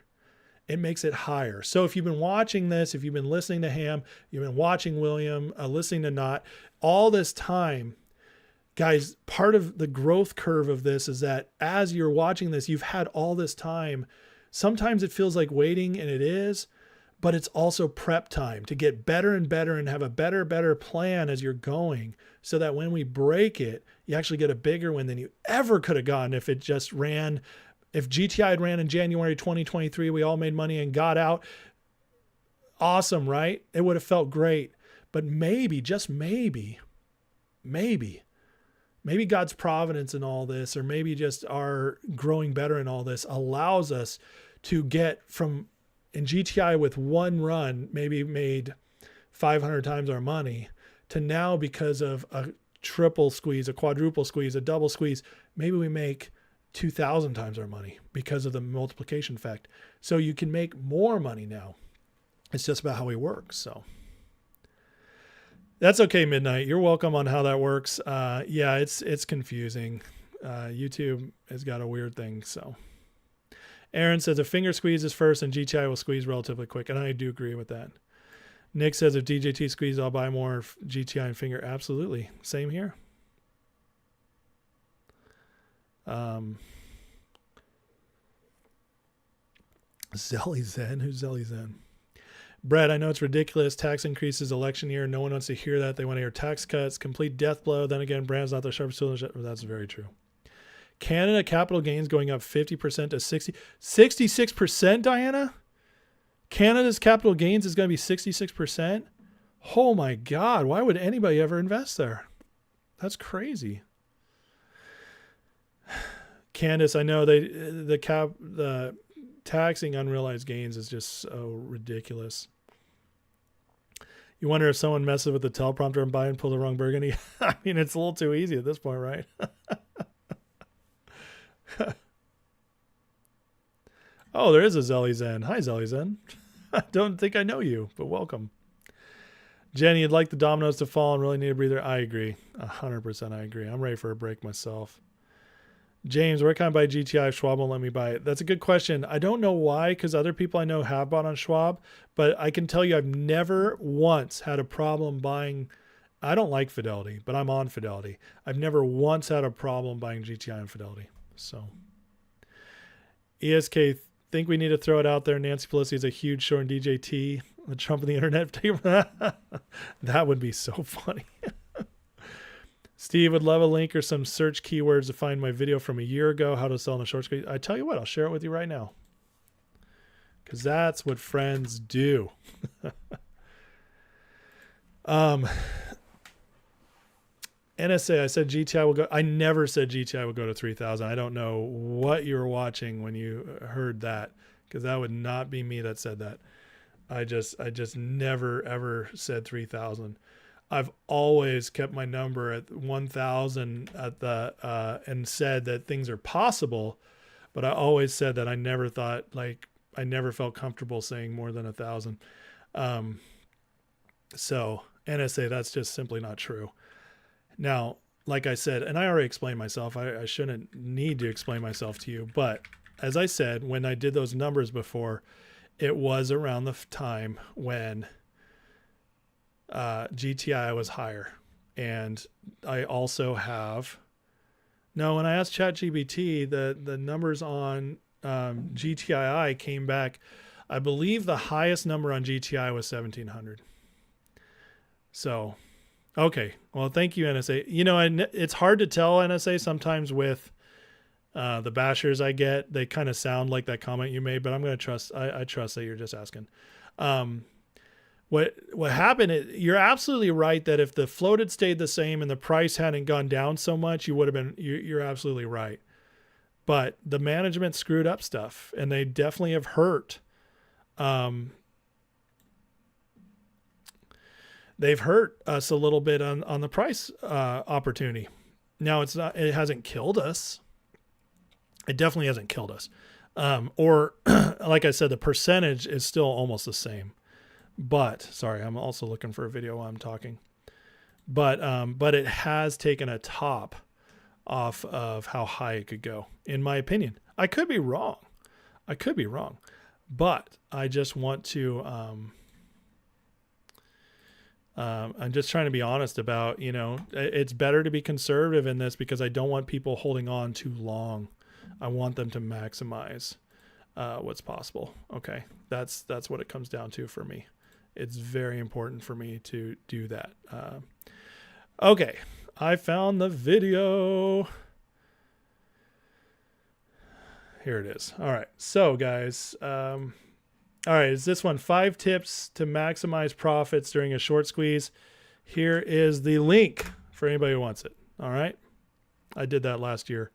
It makes it higher. So if you've been watching this, if you've been listening to Ham, you've been watching William, listening to Not, all this time, guys, part of the growth curve of this is that as you're watching this, you've had all this time. Sometimes it feels like waiting, and it is, but it's also prep time to get better and better and have a better plan as you're going so that when we break it, you actually get a bigger win than you ever could have gotten if it just ran If GTI had ran in January 2023, we all made money and got out. Awesome, right? It would have felt great. But maybe, just maybe God's providence in all this, or maybe just our growing better in all this, allows us to get from, in GTI with one run, maybe made 500 times our money, to now, because of a triple squeeze, a quadruple squeeze, a double squeeze, maybe we make 2,000 times our money because of the multiplication effect. So you can make more money now. It's just about how we work. So that's okay, Midnight. You're welcome on how that works. Yeah, it's confusing. YouTube has got a weird thing. So Aaron says if finger squeezes first and GTI will squeeze relatively quick. And I do agree with that. Nick says if DJT squeeze, I'll buy more GTI and finger. Absolutely. Same here. Zelly Zen? Who's Zelly Zen? Brett, I know it's ridiculous. Tax increases election year. No one wants to hear that. They want to hear tax cuts, complete death blow. Then again, Brand's not the sharpest tool. That's very true. Canada capital gains going up 50% to 66%, Diana? Canada's capital gains is going to be 66%? Oh my God. Why would anybody ever invest there? That's crazy. Candace, I know the taxing unrealized gains is just so ridiculous. You wonder if someone messes with the teleprompter and buy and pull the wrong burgundy. I mean, it's a little too easy at this point, right? Oh, there is a Zelly Zen. Hi, Zelly Zen. I don't think I know you, but welcome. Jenny, you'd like the dominoes to fall and really need a breather. I agree. 100% I agree. I'm ready for a break myself. James, where can I buy GTI if Schwab won't let me buy it? That's a good question. I don't know why, because other people I know have bought on Schwab, but I can tell you I've never once had a problem buying. I don't like Fidelity, but I'm on Fidelity. I've never once had a problem buying GTI on Fidelity. So ESK, think we need to throw it out there. Nancy Pelosi is a huge short in DJT. The Trump of the internet. That would be so funny. Steve would love a link or some search keywords to find my video from a year ago, how to sell in a short squeeze. I tell you what, I'll share it with you right now. Because that's what friends do. NSA, I said GTI will go. I never said GTI will go to 3,000. I don't know what you were watching when you heard that, because that would not be me that said that. I just never, ever said 3,000. I've always kept my number at 1,000 at the, and said that things are possible, but I always said that I never thought, like, I never felt comfortable saying more than 1,000. So NSA, that's just simply not true. Now, like I said, and I already explained myself, I shouldn't need to explain myself to you, but as I said, when I did those numbers before, it was around the time when GTI was higher. And I also have, no, when I asked ChatGPT, the numbers on GTII came back. I believe the highest number on GTI was 1,700. So, okay. Well, thank you, NSA. You know, it's hard to tell, NSA, sometimes with the bashers I get. They kind of sound like that comment you made, but I'm going to trust, I trust that you're just asking. What happened, you're absolutely right that if the float had stayed the same and the price hadn't gone down so much, you would have been, you're absolutely right. But the management screwed up stuff, and they definitely have hurt. They've hurt us a little bit on the price opportunity. Now it hasn't killed us. It definitely hasn't killed us. Or like I said, the percentage is still almost the same. But sorry, I'm also looking for a video while I'm talking. But it has taken a top off of how high it could go, in my opinion. I could be wrong. But I just want to, I'm just trying to be honest about, you know, it's better to be conservative in this because I don't want people holding on too long. I want them to maximize what's possible. Okay. That's what it comes down to for me. It's very important for me to do that. Okay. I found the video. Here it is. All right. So guys, all right, is this one 5 tips to maximize profits during a short squeeze? Here is the link for anybody who wants it. All right. I did that last year.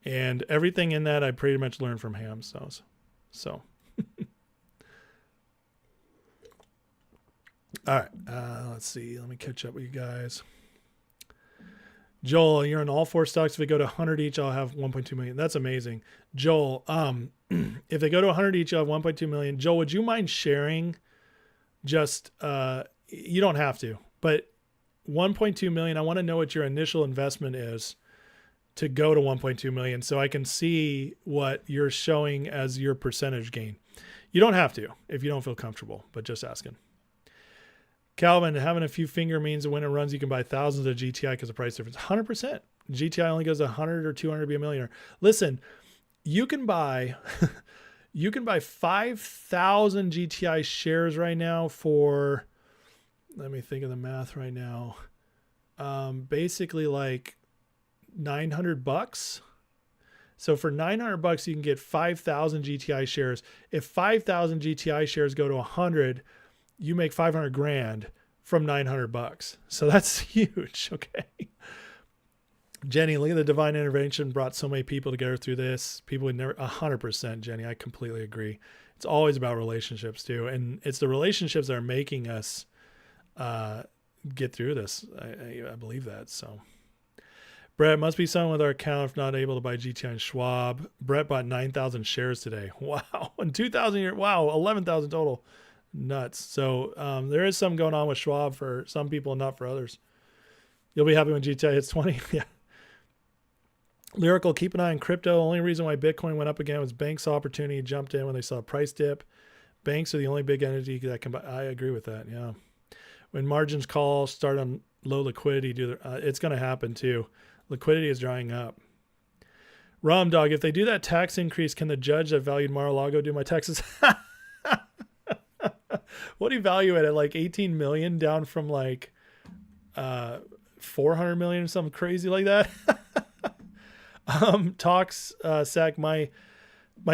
And everything in that I pretty much learned from Ham. So. All right. Let's see. Let me catch up with you guys. Joel, you're in all 4 stocks. If they go to 100 each, I'll have 1.2 million. That's amazing. Joel, if they go to 100 each, I'll have 1.2 million. Joel, would you mind sharing just, you don't have to, but 1.2 million, I want to know what your initial investment is to go to 1.2 million so I can see what you're showing as your percentage gain. You don't have to if you don't feel comfortable, but just asking. Calvin, having a few finger means that when it runs, you can buy thousands of GTI because of price difference. 100%. GTI only goes 100 or 200 to be a millionaire. Listen, you can buy 5,000 GTI shares right now for, let me think of the math right now. Basically like $900. So for $900, you can get 5,000 GTI shares. If 5,000 GTI shares go to 100, you make 500 grand from $900. So that's huge. Okay. Jenny, look at the divine intervention brought so many people together through this. People would never, 100%, Jenny. I completely agree. It's always about relationships too. And it's the relationships that are making us get through this. I believe that. So Brett, must be someone with our account if not able to buy GTI and Schwab. Brett bought 9,000 shares today. Wow. And 2,000 years. Wow. 11,000 total. Nuts. So there is some going on with Schwab for some people and not for others. You'll be happy when GTI hits 20. Yeah. Lyrical, keep an eye on crypto. Only reason why Bitcoin went up again was banks saw opportunity, jumped in when they saw a price dip. Banks are the only big entity that can buy. I agree with that. Yeah. When margins call, start on low liquidity, it's going to happen too. Liquidity is drying up. Rom Dog, if they do that tax increase, can the judge that valued Mar-a-Lago do my taxes? What do you value it at? Like 18 million down from like 400 million or something crazy like that. Sack, my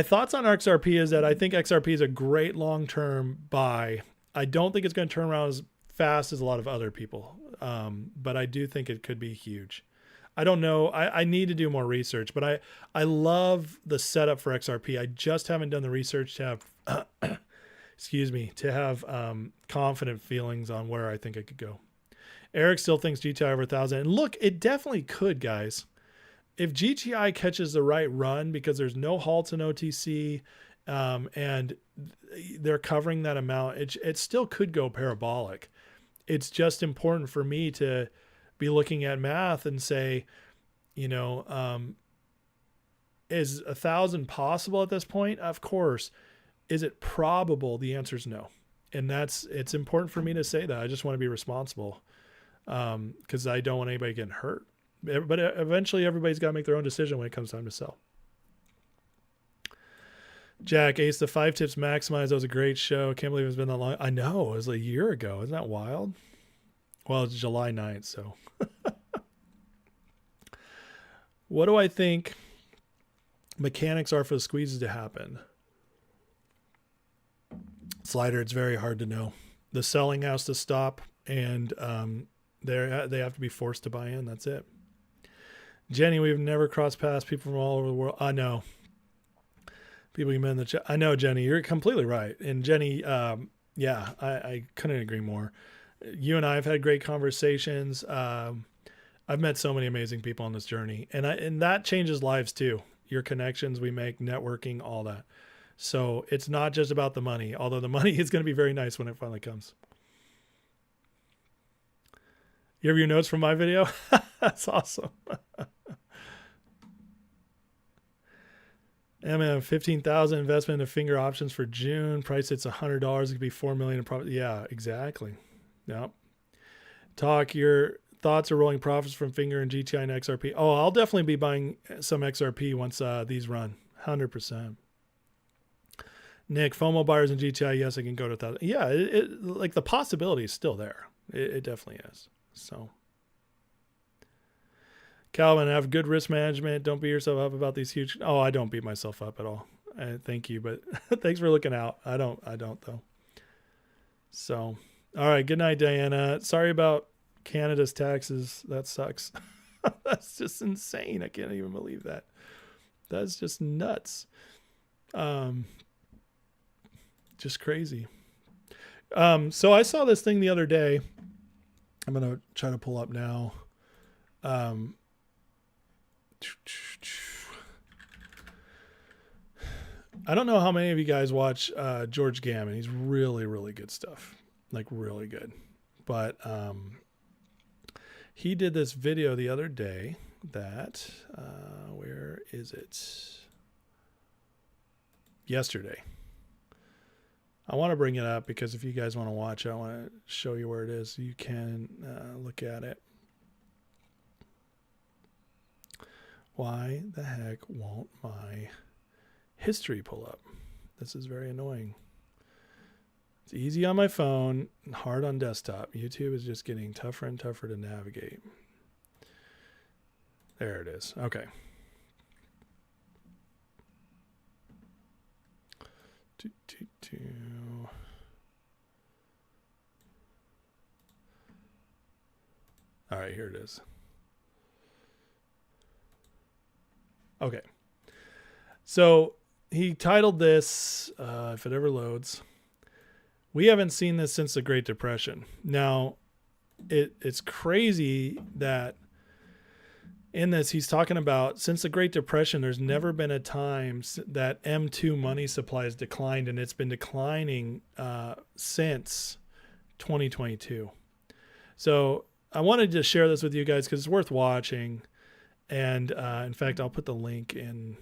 thoughts on XRP is that I think XRP is a great long-term buy. I don't think it's going to turn around as fast as a lot of other people. But I do think it could be huge. I don't know. I need to do more research, but I love the setup for XRP. I just haven't done the research to have, to have confident feelings on where I think it could go. Eric still thinks GTI over 1,000. And look, it definitely could, guys. If GTI catches the right run, because there's no halts in OTC, and they're covering that amount, it still could go parabolic. It's just important for me to be looking at math and say, is 1,000 possible at this point? Of course. Is it probable? The answer is no. And it's important for me to say that. I just want to be responsible, because I don't want anybody getting hurt. But eventually everybody's got to make their own decision when it comes time to sell. Jack, Ace, the 5 tips maximize. That was a great show. Can't believe it's been that long. I know. It was a year ago. Isn't that wild? Well, it's July 9th, so. What do I think mechanics are for the squeezes to happen? Slider, it's very hard to know. The selling has to stop, and they have to be forced to buy in. That's it. Jenny, we've never crossed paths. People from all over the world. I know. People you met in the chat. I know, Jenny. You're completely right. And Jenny, I couldn't agree more. You and I have had great conversations. I've met so many amazing people on this journey, and that changes lives too. Your connections we make, networking, all that. So it's not just about the money, although the money is going to be very nice when it finally comes. You have your notes from my video? That's awesome. I'm at 15,000 investment in finger options for June. Price hits $100. It could be $4 million in profit. Yeah, exactly. Yep. Talk your thoughts are rolling profits from finger and GTI and XRP. Oh, I'll definitely be buying some XRP once these run. 100%. Nick, FOMO buyers and GTI. Yes, I can go to 1,000. Yeah, it like the possibility is still there. It definitely is. So, Calvin, have good risk management. Don't beat yourself up about these huge. Oh, I don't beat myself up at all. Thank you, but thanks for looking out. I don't though. So, all right. Good night, Diana. Sorry about Canada's taxes. That sucks. That's just insane. I can't even believe that. That's just nuts. Just crazy. So I saw this thing the other day. I'm going to try to pull up now. I don't know how many of you guys watch George Gammon. He's really, really good stuff. Like really good. But he did this video the other day that, where is it? Yesterday. I want to bring it up because if you guys want to watch it, I want to show you where it is. You can look at it. Why the heck won't my history pull up? This is very annoying. It's easy on my phone, hard on desktop. YouTube is just getting tougher and tougher to navigate. There it is. Okay. All right, here it is. Okay. So he titled this, if it ever loads, we haven't seen this since the Great Depression. Now, it's crazy that in this, he's talking about since the Great Depression, there's never been a time that M2 money supply has declined, and it's been declining since 2022. So I wanted to share this with you guys because it's worth watching. And in fact, I'll put the link in.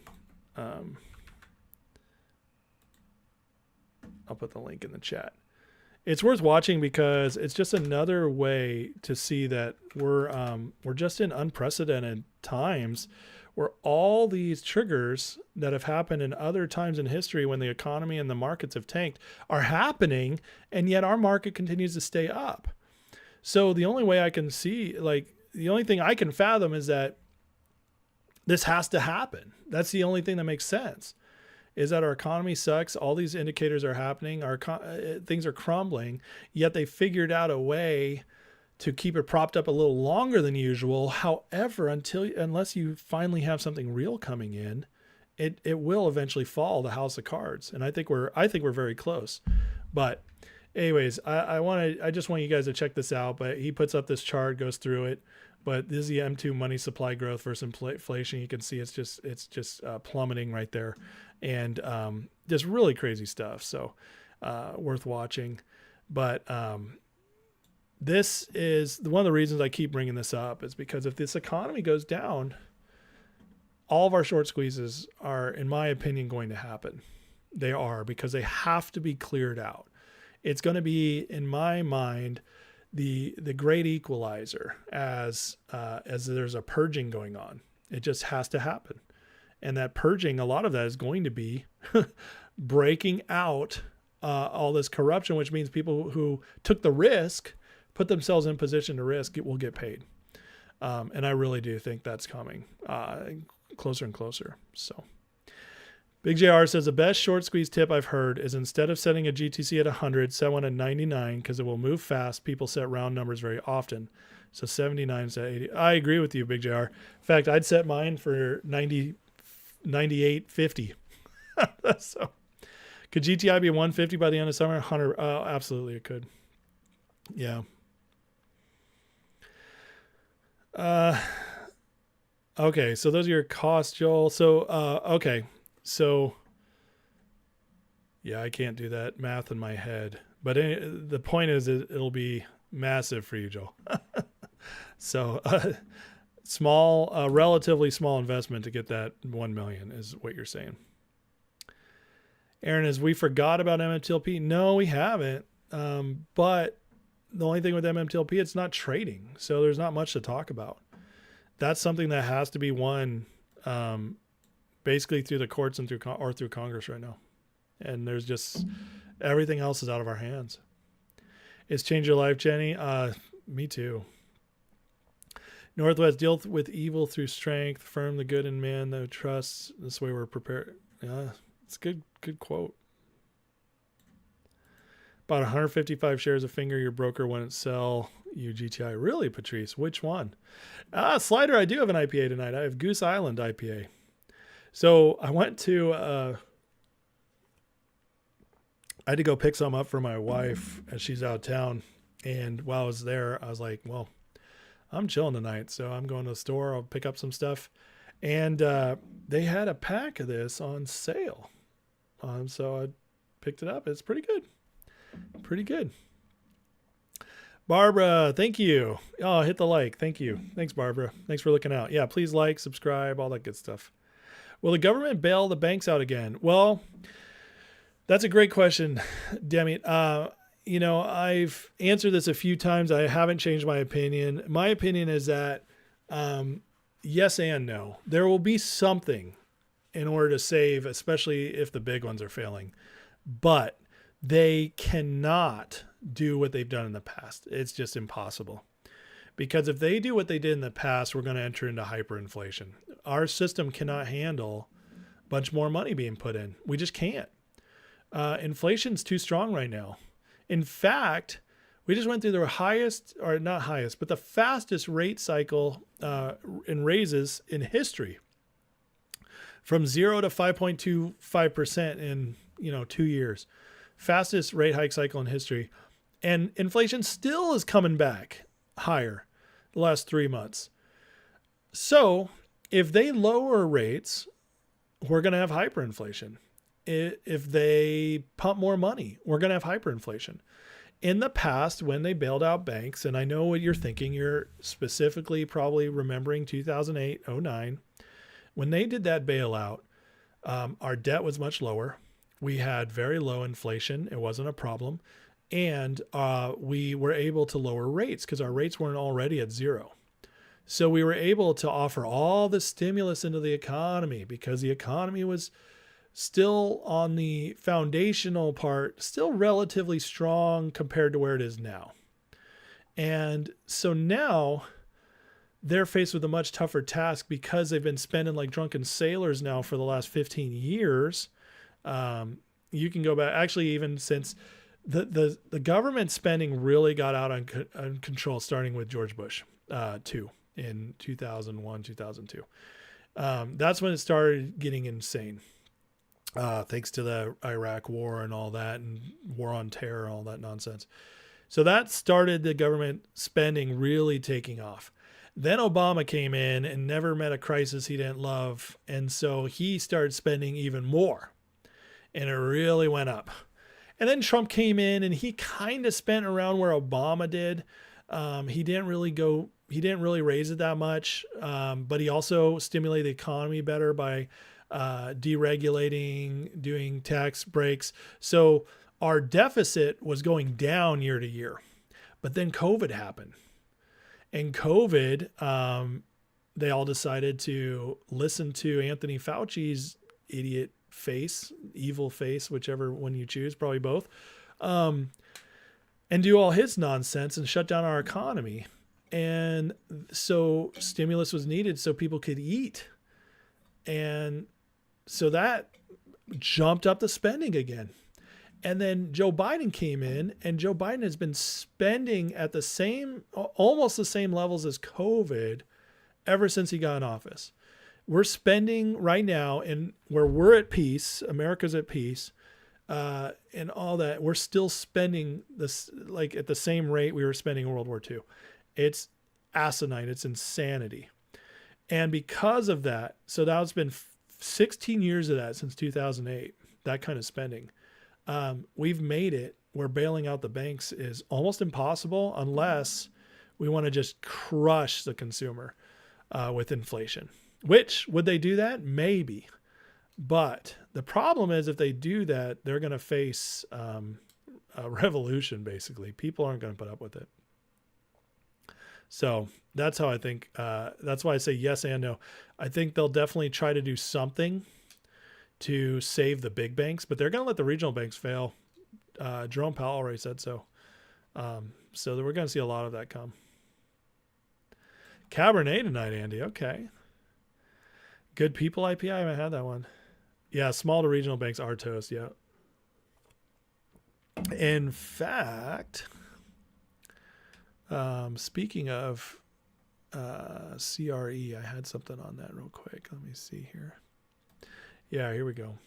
I'll put the link in the chat. It's worth watching because it's just another way to see that we're just in unprecedented times where all these triggers that have happened in other times in history when the economy and the markets have tanked are happening, and yet our market continues to stay up. So the only way I can see, like the only thing I can fathom is that this has to happen. That's the only thing that makes sense. Is that our economy sucks. All these indicators are happening. Things are crumbling. Yet they figured out a way to keep it propped up a little longer than usual. However, unless you finally have something real coming in, it will eventually fall. The house of cards. And I think we're very close. But anyways, I just want you guys to check this out. But he puts up this chart, goes through it. But this is the M2 money supply growth versus inflation. You can see it's just plummeting right there, and just really crazy stuff. So worth watching. But this is one of the reasons I keep bringing this up is because if this economy goes down, all of our short squeezes are, in my opinion, going to happen. They are, because they have to be cleared out. It's going to be, in my mind, the great equalizer as there's a purging going on. It just has to happen. And that purging, a lot of that is going to be breaking out all this corruption, which means people who took the risk, put themselves in position to risk, will get paid. And I really do think that's coming closer and closer. So Big JR says the best short squeeze tip I've heard is instead of setting a GTC at 100, set one at 99 because it will move fast. People set round numbers very often. So 79 to 80. I agree with you, Big JR. In fact, I'd set mine for 90, 98, 50. So could GTI be 150 by the end of summer? 100. Absolutely, it could. Yeah. Okay, so those are your costs, Joel. So, okay. So, yeah, I can't do that math in my head. But the point is it'll be massive for you, Joel. So, relatively small investment to get that 1 million is what you're saying. Aaron, we forgot about MMTLP? No, we haven't. But the only thing with MMTLP, it's not trading. So there's not much to talk about. That's something that has to be won basically through the courts and through Congress right now. And there's just everything else is out of our hands. It's changed your life, Jenny? Me too. Northwest, deal with evil through strength, firm the good in man that trusts. This way we're prepared. Yeah, it's a good quote. About 155 shares of Finger, your broker wouldn't sell you GTI. Really, Patrice? Which one? Slider, I do have an IPA tonight. I have Goose Island IPA. So I went to, I had to go pick some up for my wife as she's out of town. And while I was there, I was like, well, I'm chilling tonight. So I'm going to the store. I'll pick up some stuff. And they had a pack of this on sale. So I picked it up. It's pretty good. Pretty good. Barbara, thank you. Oh, hit the like. Thank you. Thanks, Barbara. Thanks for looking out. Yeah, please like, subscribe, all that good stuff. Will the government bail the banks out again? Well, that's a great question, Demi. I've answered this a few times. I haven't changed my opinion. My opinion is that yes and no. There will be something in order to save, especially if the big ones are failing. But they cannot do what they've done in the past. It's just impossible. Because if they do what they did in the past, we're going to enter into hyperinflation. Our system cannot handle a bunch more money being put in. We just can't. Inflation's too strong right now. In fact, we just went through the highest, or not highest, but the fastest rate cycle in raises in history. From 0 to 5.25% in 2 years. Fastest rate hike cycle in history. And inflation still is coming back higher the last 3 months. So if they lower rates, we're going to have hyperinflation. If they pump more money, we're going to have hyperinflation. In the past, when they bailed out banks, and I know what you're thinking, you're specifically probably remembering 2008, 09. When they did that bailout, our debt was much lower. We had very low inflation. It wasn't a problem. And we were able to lower rates because our rates weren't already at 0. So we were able to offer all the stimulus into the economy because the economy was still on the foundational part, still relatively strong compared to where it is now. And so now they're faced with a much tougher task because they've been spending like drunken sailors now for the last 15 years. You can go back, actually, even since the government spending really got out on control, starting with George Bush, too, in 2001, 2002. That's when it started getting insane. Thanks to the Iraq war and all that, and war on terror, all that nonsense. So that started the government spending really taking off. Then Obama came in and never met a crisis he didn't love. And so he started spending even more. And it really went up. And then Trump came in and he kind of spent around where Obama did. He didn't really raise it that much. But he also stimulated the economy better by deregulating, doing tax breaks. So our deficit was going down year to year. But then COVID happened. And COVID, they all decided to listen to Anthony Fauci's idiot face, evil face, whichever one you choose, probably both, and do all his nonsense and shut down our economy. And so stimulus was needed so people could eat. And so that jumped up the spending again. And then Joe Biden came in, and Joe Biden has been spending at almost the same levels as COVID ever since he got in office. We're spending right now, and where we're at peace, America's at peace, and all that, we're still spending this like at the same rate we were spending in World War II. It's asinine. It's insanity. And because of that, so that's been 16 years of that since 2008, that kind of spending. We've made it where bailing out the banks is almost impossible unless we want to just crush the consumer with inflation. Which, would they do that? Maybe. But the problem is if they do that, they're going to face a revolution, basically. People aren't going to put up with it. So that's how I think. That's why I say yes and no. I think they'll definitely try to do something to save the big banks, but they're going to let the regional banks fail. Jerome Powell already said so. So we're going to see a lot of that come. Cabernet tonight, Andy. Okay. Good People IPI. I haven't had that one. Yeah, small to regional banks are toast. Yeah. In fact, speaking of CRE, I had something on that real quick. Let me see here. Yeah, here we go.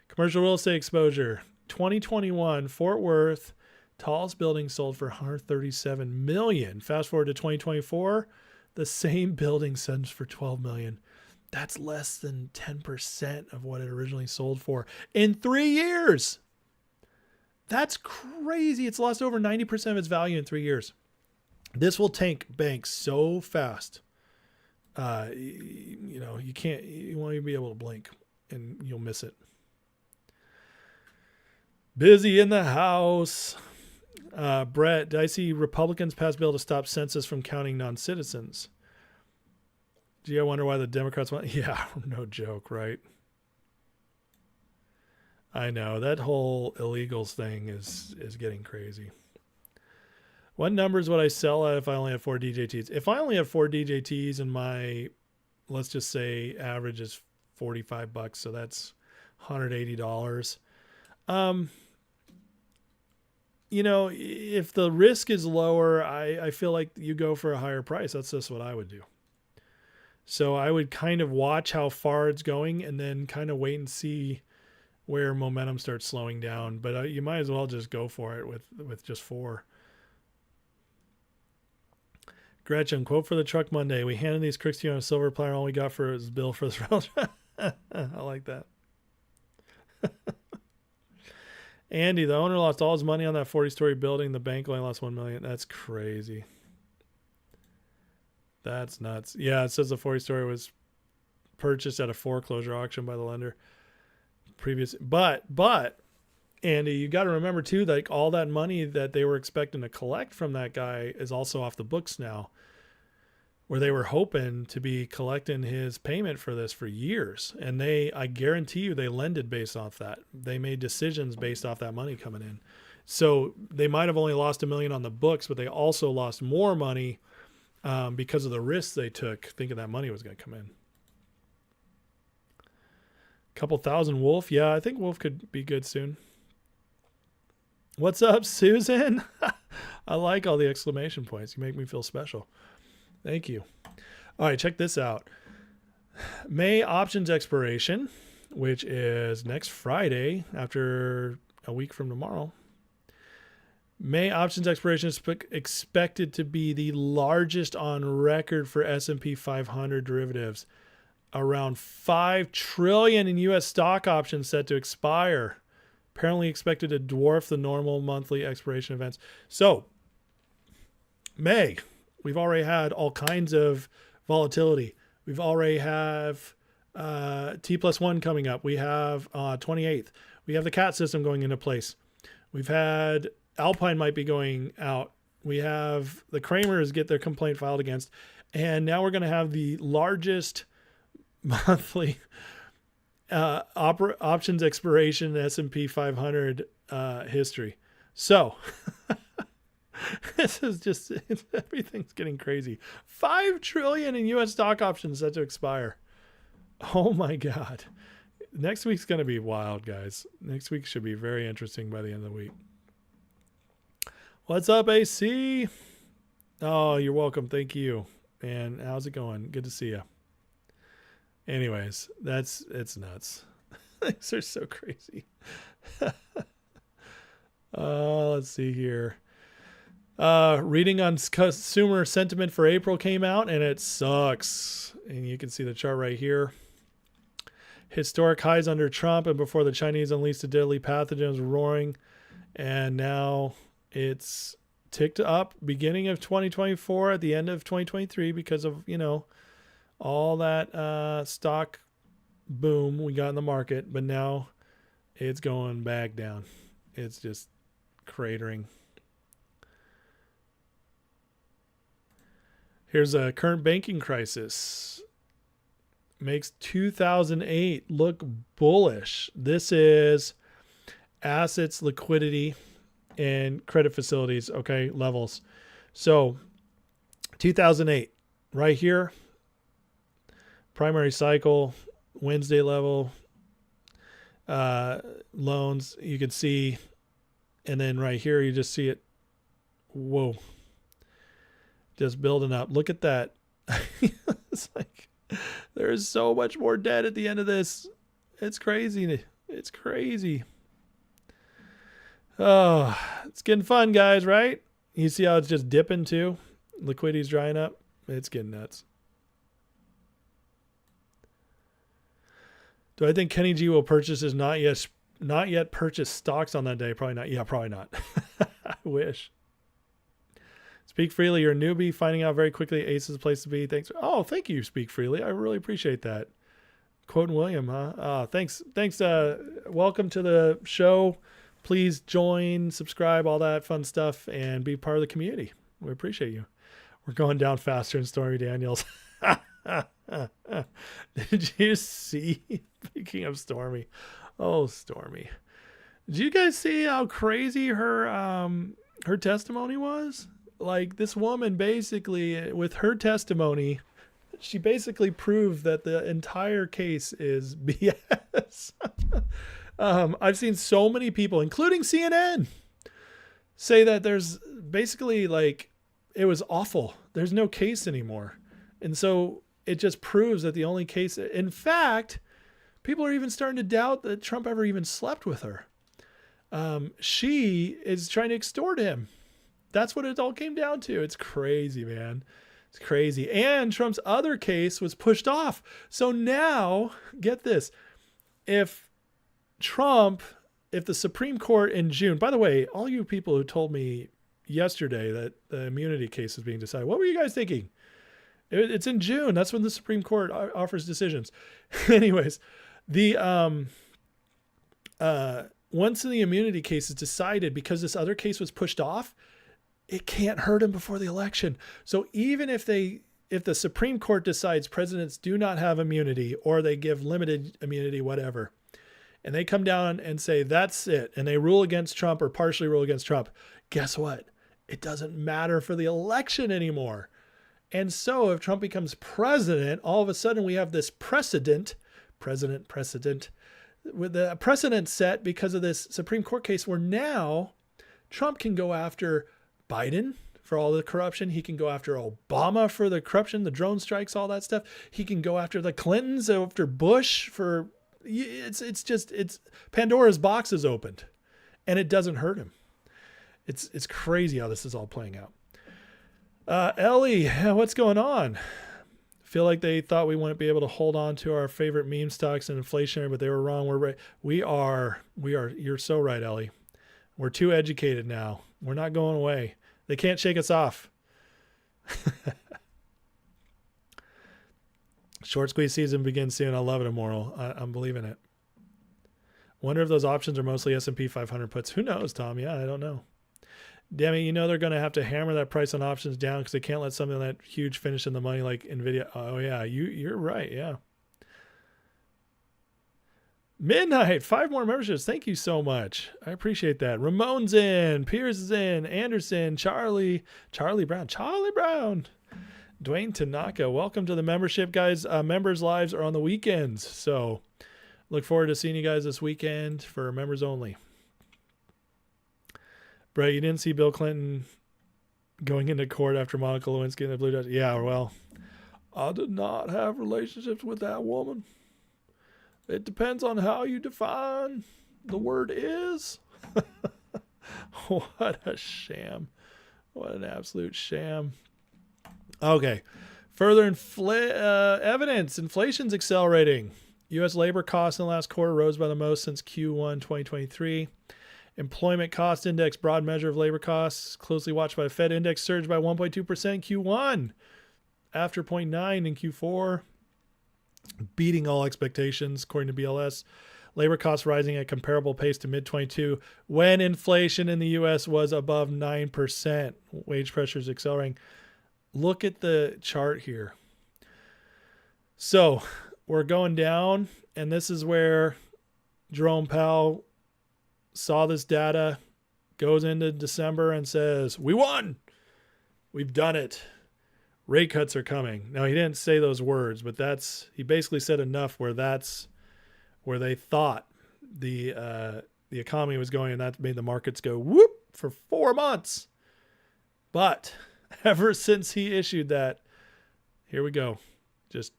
Commercial real estate exposure. 2021, Fort Worth, tallest building sold for $137 million. Fast forward to 2024, the same building sells for $12 million. That's less than 10% of what it originally sold for in 3 years. That's crazy. It's lost over 90% of its value in 3 years. This will tank banks so fast. You won't even be able to blink and you'll miss it. Busy in the House. Brett, did I see Republicans pass bill to stop census from counting non-citizens? Gee, I wonder why the Democrats want. Yeah, no joke, right? I know that whole illegals thing is getting crazy. What numbers would I sell at if I only had 4 DJTs? If I only have 4 DJTs and my, let's just say, average is $45, so that's $180. If the risk is lower, I feel like you go for a higher price. That's just what I would do. So I would kind of watch how far it's going and then kind of wait and see where momentum starts slowing down. But you might as well just go for it with just 4. Gretchen, quote for the Truck Monday. We handed these crooks to you on a silver platter. All we got for is bill for this round. I like that. Andy, the owner lost all his money on that 40-story building. The bank only lost $1 million. That's crazy. That's nuts. Yeah, it says the 40-story was purchased at a foreclosure auction by the lender. But Andy, you got to remember too, like all that money that they were expecting to collect from that guy is also off the books now, where they were hoping to be collecting his payment for this for years. And I guarantee you they lended based off that. They made decisions based off that money coming in. So they might have only lost $1 million on the books, but they also lost more money because of the risks they took thinking that money was going to come in. Couple thousand Wolf. Yeah, I think Wolf could be good soon. What's up, Susan? I like all the exclamation points. You make me feel special. Thank you. All right, check this out. May options expiration, which is next Friday after a week from tomorrow. May options expiration is expected to be the largest on record for S&P 500 derivatives. Around $5 trillion in U.S. stock options set to expire. Apparently expected to dwarf the normal monthly expiration events. So, May, we've already had all kinds of volatility. We've already have T+1 coming up. We have 28th. We have the CAT system going into place. We've had Alpine might be going out. We have the Kramers get their complaint filed against. And now we're going to have the largest monthly options expiration in S&P 500 history. So this is just, everything's getting crazy. $5 trillion in U.S. stock options set to expire. Oh my God. Next week's going to be wild, guys. Next week should be very interesting by the end of the week. What's up, AC? Oh, you're welcome. Thank you. And how's it going? Good to see you. Anyways, it's nuts. Things are so crazy. Let's see here. Reading on consumer sentiment for April came out and it sucks. And you can see the chart right here. Historic highs under Trump and before the Chinese unleashed a deadly pathogen was roaring. And now it's ticked up beginning of 2024 at the end of 2023 because of, all that stock boom we got in the market, but now it's going back down. It's just cratering. Here's a current banking crisis. Makes 2008 look bullish. This is assets, liquidity, and credit facilities, okay, levels. So 2008. right here, primary cycle, Wednesday level, loans, you can see, and then right here, you just see it. Whoa. Just building up. Look at that. It's like, there is so much more debt at the end of this. It's crazy. It's crazy. Oh, it's getting fun, guys, right? You see how it's just dipping too? Liquidity's drying up. It's getting nuts. Do I think Kenny G will purchase his not yet purchased stocks on that day? Probably not. Yeah, probably not. I wish. Speak freely. You're a newbie. Finding out very quickly. Ace is a place to be. Thanks. Oh, thank you. Speak freely. I really appreciate that. Quoting William, huh? Thanks. Welcome to the show. Please join, subscribe, all that fun stuff, and be part of the community. We appreciate you. We're going down faster than Stormy Daniels. Did you see? Speaking of Stormy, oh Stormy, did you guys see how crazy her testimony was? Like, this woman basically, with her testimony, she basically proved that the entire case is BS. I've seen so many people, including CNN, say that there's basically, like, it was awful. There's no case anymore. And so it just proves that the only case, in fact, people are even starting to doubt that Trump ever even slept with her. She is trying to extort him. That's what it all came down to. It's crazy, man. It's crazy. And Trump's other case was pushed off. So now, get this. If the Supreme Court in June, by the way, all you people who told me yesterday that the immunity case is being decided, what were you guys thinking? It's in June. That's when the Supreme Court offers decisions. Anyways, once the immunity case is decided, because this other case was pushed off, it can't hurt him before the election. So even if the Supreme Court decides presidents do not have immunity, or they give limited immunity, whatever, and they come down and say, that's it, and they rule against Trump or partially rule against Trump, guess what? It doesn't matter for the election anymore. And so if Trump becomes president, all of a sudden we have this precedent with the precedent set because of this Supreme Court case, where now Trump can go after Biden for all the corruption. He can go after Obama for the corruption, the drone strikes, all that stuff. He can go after the Clintons, after Bush for, it's Pandora's box is opened, and it doesn't hurt him. It's crazy how this is all playing out. Ellie, what's going on? Feel like they thought we wouldn't be able to hold on to our favorite meme stocks and inflationary, but they were wrong. We're right. We are. You're so right, Ellie. We're too educated now. We're not going away. They can't shake us off. Short squeeze season begins soon. I love it, Immortal. I'm believing it. Wonder if those options are mostly S&P 500 puts. Who knows, Tom? Yeah, I don't know. Damn it, they're going to have to hammer that price on options down because they can't let something that huge finish in the money like NVIDIA. Oh, yeah, you're right, yeah. Midnight, 5 more memberships. Thank you so much. I appreciate that. Ramon's in, Pierce is in, Anderson, Charlie Brown. Dwayne Tanaka, welcome to the membership, guys. Members' lives are on the weekends, so look forward to seeing you guys this weekend for members only. Brett, you didn't see Bill Clinton going into court after Monica Lewinsky and the Blue Dodgers? Yeah, well, I did not have relationships with that woman. It depends on how you define the word is. What a sham. What an absolute sham. Okay. Further evidence. Inflation's accelerating. U.S. labor costs in the last quarter rose by the most since Q1 2023. Employment cost index, broad measure of labor costs, closely watched by the Fed index, surged by 1.2% Q1 after 0.9 in Q4, beating all expectations, according to BLS. Labor costs rising at comparable pace to mid-22 when inflation in the U.S. was above 9%. Wage pressures accelerating. Look at the chart here. So we're going down, and this is where Jerome Powell saw this data, goes into December and says, we won. We've done it. rate cuts are coming. Now, he didn't say those words, but he basically said enough where that's where they thought the economy was going, and that made the markets go whoop for 4 months. But ever since he issued that, here we go. Just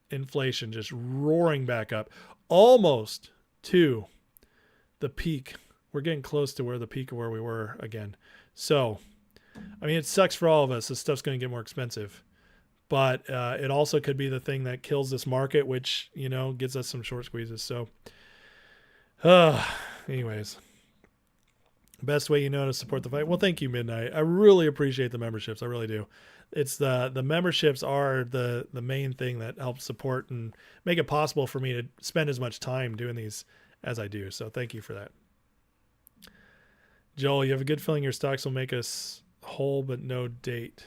inflation just roaring back up, almost to the peak. We're getting close to the peak of where we were again. So, I mean, it sucks for all of us. This stuff's going to get more expensive. But it also could be the thing that kills this market, which, gets us some short squeezes. So, anyways, best way to support the fight. Well, thank you, Midnight. I really appreciate the memberships. I really do. It's the memberships are the main thing that helps support and make it possible for me to spend as much time doing these as I do. So thank you for that. Joel, you have a good feeling your stocks will make us whole but no date.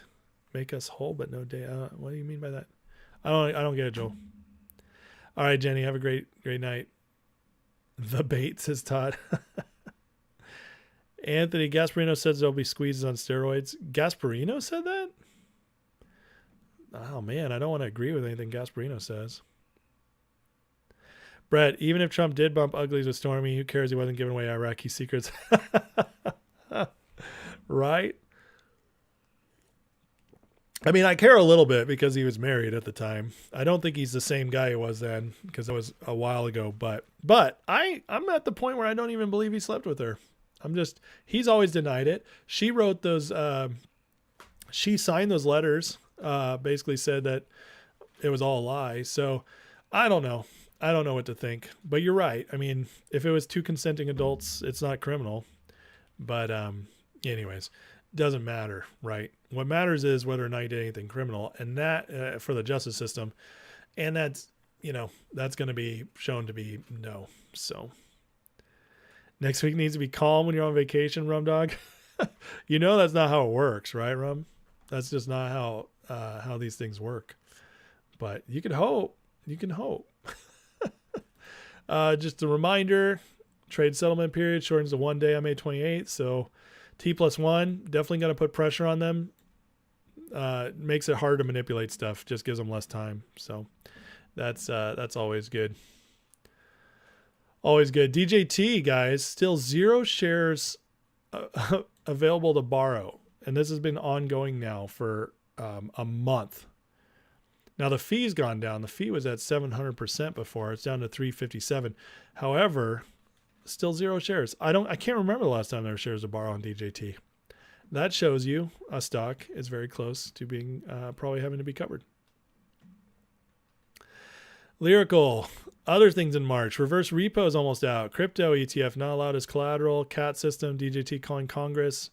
Make us whole but no date. What do you mean by that? I don't get it, Joel. All right, Jenny, have a great night. The bait, says Todd. Anthony Gasparino says there'll be squeezes on steroids. Gasparino said that? Oh, man, I don't want to agree with anything Gasparino says. Brett, even if Trump did bump uglies with Stormy, who cares he wasn't giving away Iraqi secrets? Right? I mean, I care a little bit because he was married at the time. I don't think he's the same guy he was then because it was a while ago. But I'm at the point where I don't even believe he slept with her. He's always denied it. She wrote those, she signed those letters, basically said that it was all a lie. So I don't know. I don't know what to think, but you're right. I mean, if it was 2 consenting adults, it's not criminal, but, anyways, doesn't matter, right? What matters is whether or not you did anything criminal, and that, for the justice system, and that's, that's going to be shown to be no. So next week needs to be calm when you're on vacation, Rum Dog. That's not how it works, right, Rum? That's just not how these things work. But you can hope. You can hope. Just a reminder, trade settlement period shortens to 1 day on May 28th. So T+1, definitely going to put pressure on them. Makes it hard to manipulate stuff. Just gives them less time. So that's always good. Always good. DJT, guys, still 0 shares available to borrow. And this has been ongoing now for a month. Now the fee's gone down. The fee was at 700% before. It's down to 357. However, still 0 shares. I can't remember the last time there were shares to borrow on DJT. That shows you a stock is very close to being probably having to be covered. Lyrical. Other things in March. Reverse repo is almost out. Crypto ETF not allowed as collateral. CAT system. DJT calling Congress.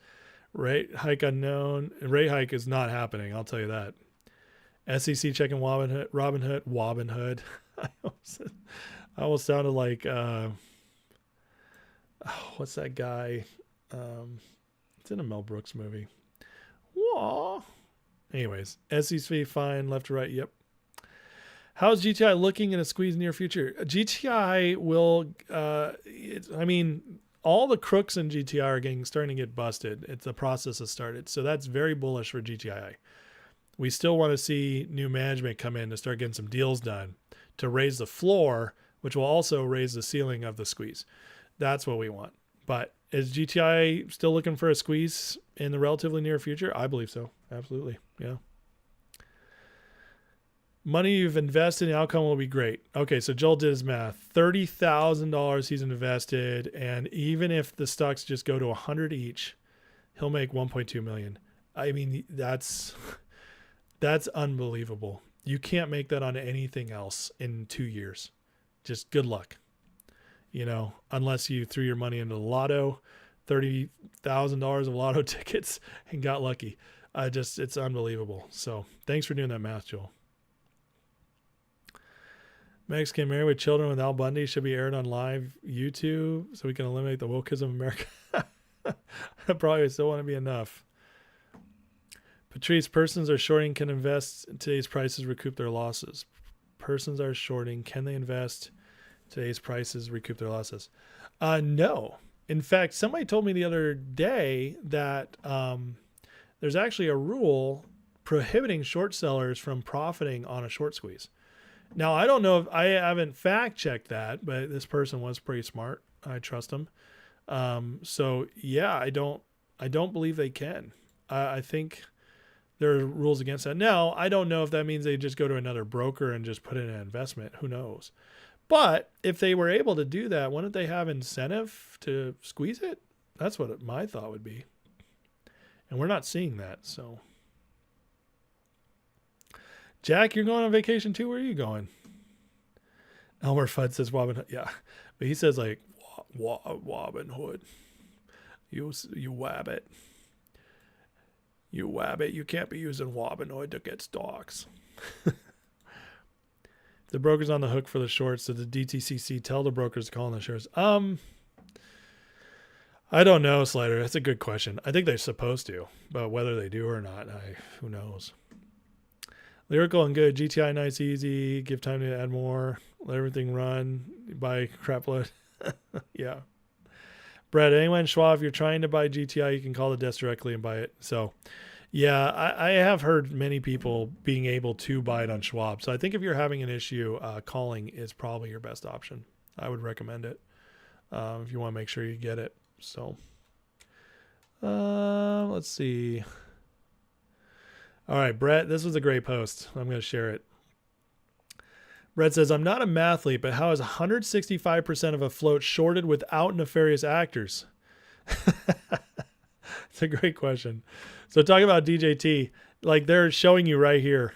Rate hike unknown. Rate hike is not happening. I'll tell you that. SEC checking Robinhood. I almost sounded like what's that guy? It's in a Mel Brooks movie. Whoa. Anyways, SEC fine, left to right. Yep. How's GTI looking in a squeeze near future? GTI will. All the crooks in GTI are starting to get busted. The process has started, so that's very bullish for GTI. We still want to see new management come in to start getting some deals done to raise the floor, which will also raise the ceiling of the squeeze. That's what we want. But is GTI still looking for a squeeze in the relatively near future? I believe so. Absolutely. Yeah. Money you've invested in the outcome will be great. Okay, so Joel did his math. $30,000 he's invested, and even if the stocks just go to 100 each, he'll make 1.2 million. I mean, that's unbelievable. You can't make that on anything else in 2 years. Just good luck. Unless you threw your money into the lotto, $30,000 of lotto tickets and got lucky. It's unbelievable. So thanks for doing that math, Joel. Mexican Married with Children with Al Bundy should be aired on live YouTube so we can eliminate the wokeism of America. That probably still wouldn't be enough. Patrice, persons are shorting can invest in today's prices, recoup their losses. Persons are shorting. Can they invest today's prices, recoup their losses? No. In fact, somebody told me the other day that there's actually a rule prohibiting short sellers from profiting on a short squeeze. Now, I don't know if I haven't fact checked that, but this person was pretty smart. I trust him. So yeah, I don't believe they can. I think there are rules against that. Now, I don't know if that means they just go to another broker and just put in an investment. Who knows? But if they were able to do that, wouldn't they have incentive to squeeze it? That's what my thought would be. And we're not seeing that. So, Jack, you're going on vacation too? Where are you going? Elmer Fudd says Robin Hood. Yeah. But he says like Robin Hood. You wabbit. You wabbit. You can't be using Robin Hood to get stocks. The broker's on the hook for the shorts. So the DTCC tell the brokers to call on the shares. I don't know, Slider. That's a good question. I think they're supposed to, but whether they do or not, who knows? Lyrical and good. GTI nice, easy. Give time to add more. Let everything run. Buy crap load. Yeah. Brett, anyone Schwab, if you're trying to buy GTI, you can call the desk directly and buy it. So, yeah, I have heard many people being able to buy it on Schwab. So I think if you're having an issue, calling is probably your best option. I would recommend it if you want to make sure you get it. So, let's see. All right, Brett, this was a great post. I'm going to share it. Brett says, I'm not a mathlete, but how is 165% of a float shorted without nefarious actors? It's a great question. So talking about DJT, like they're showing you right here.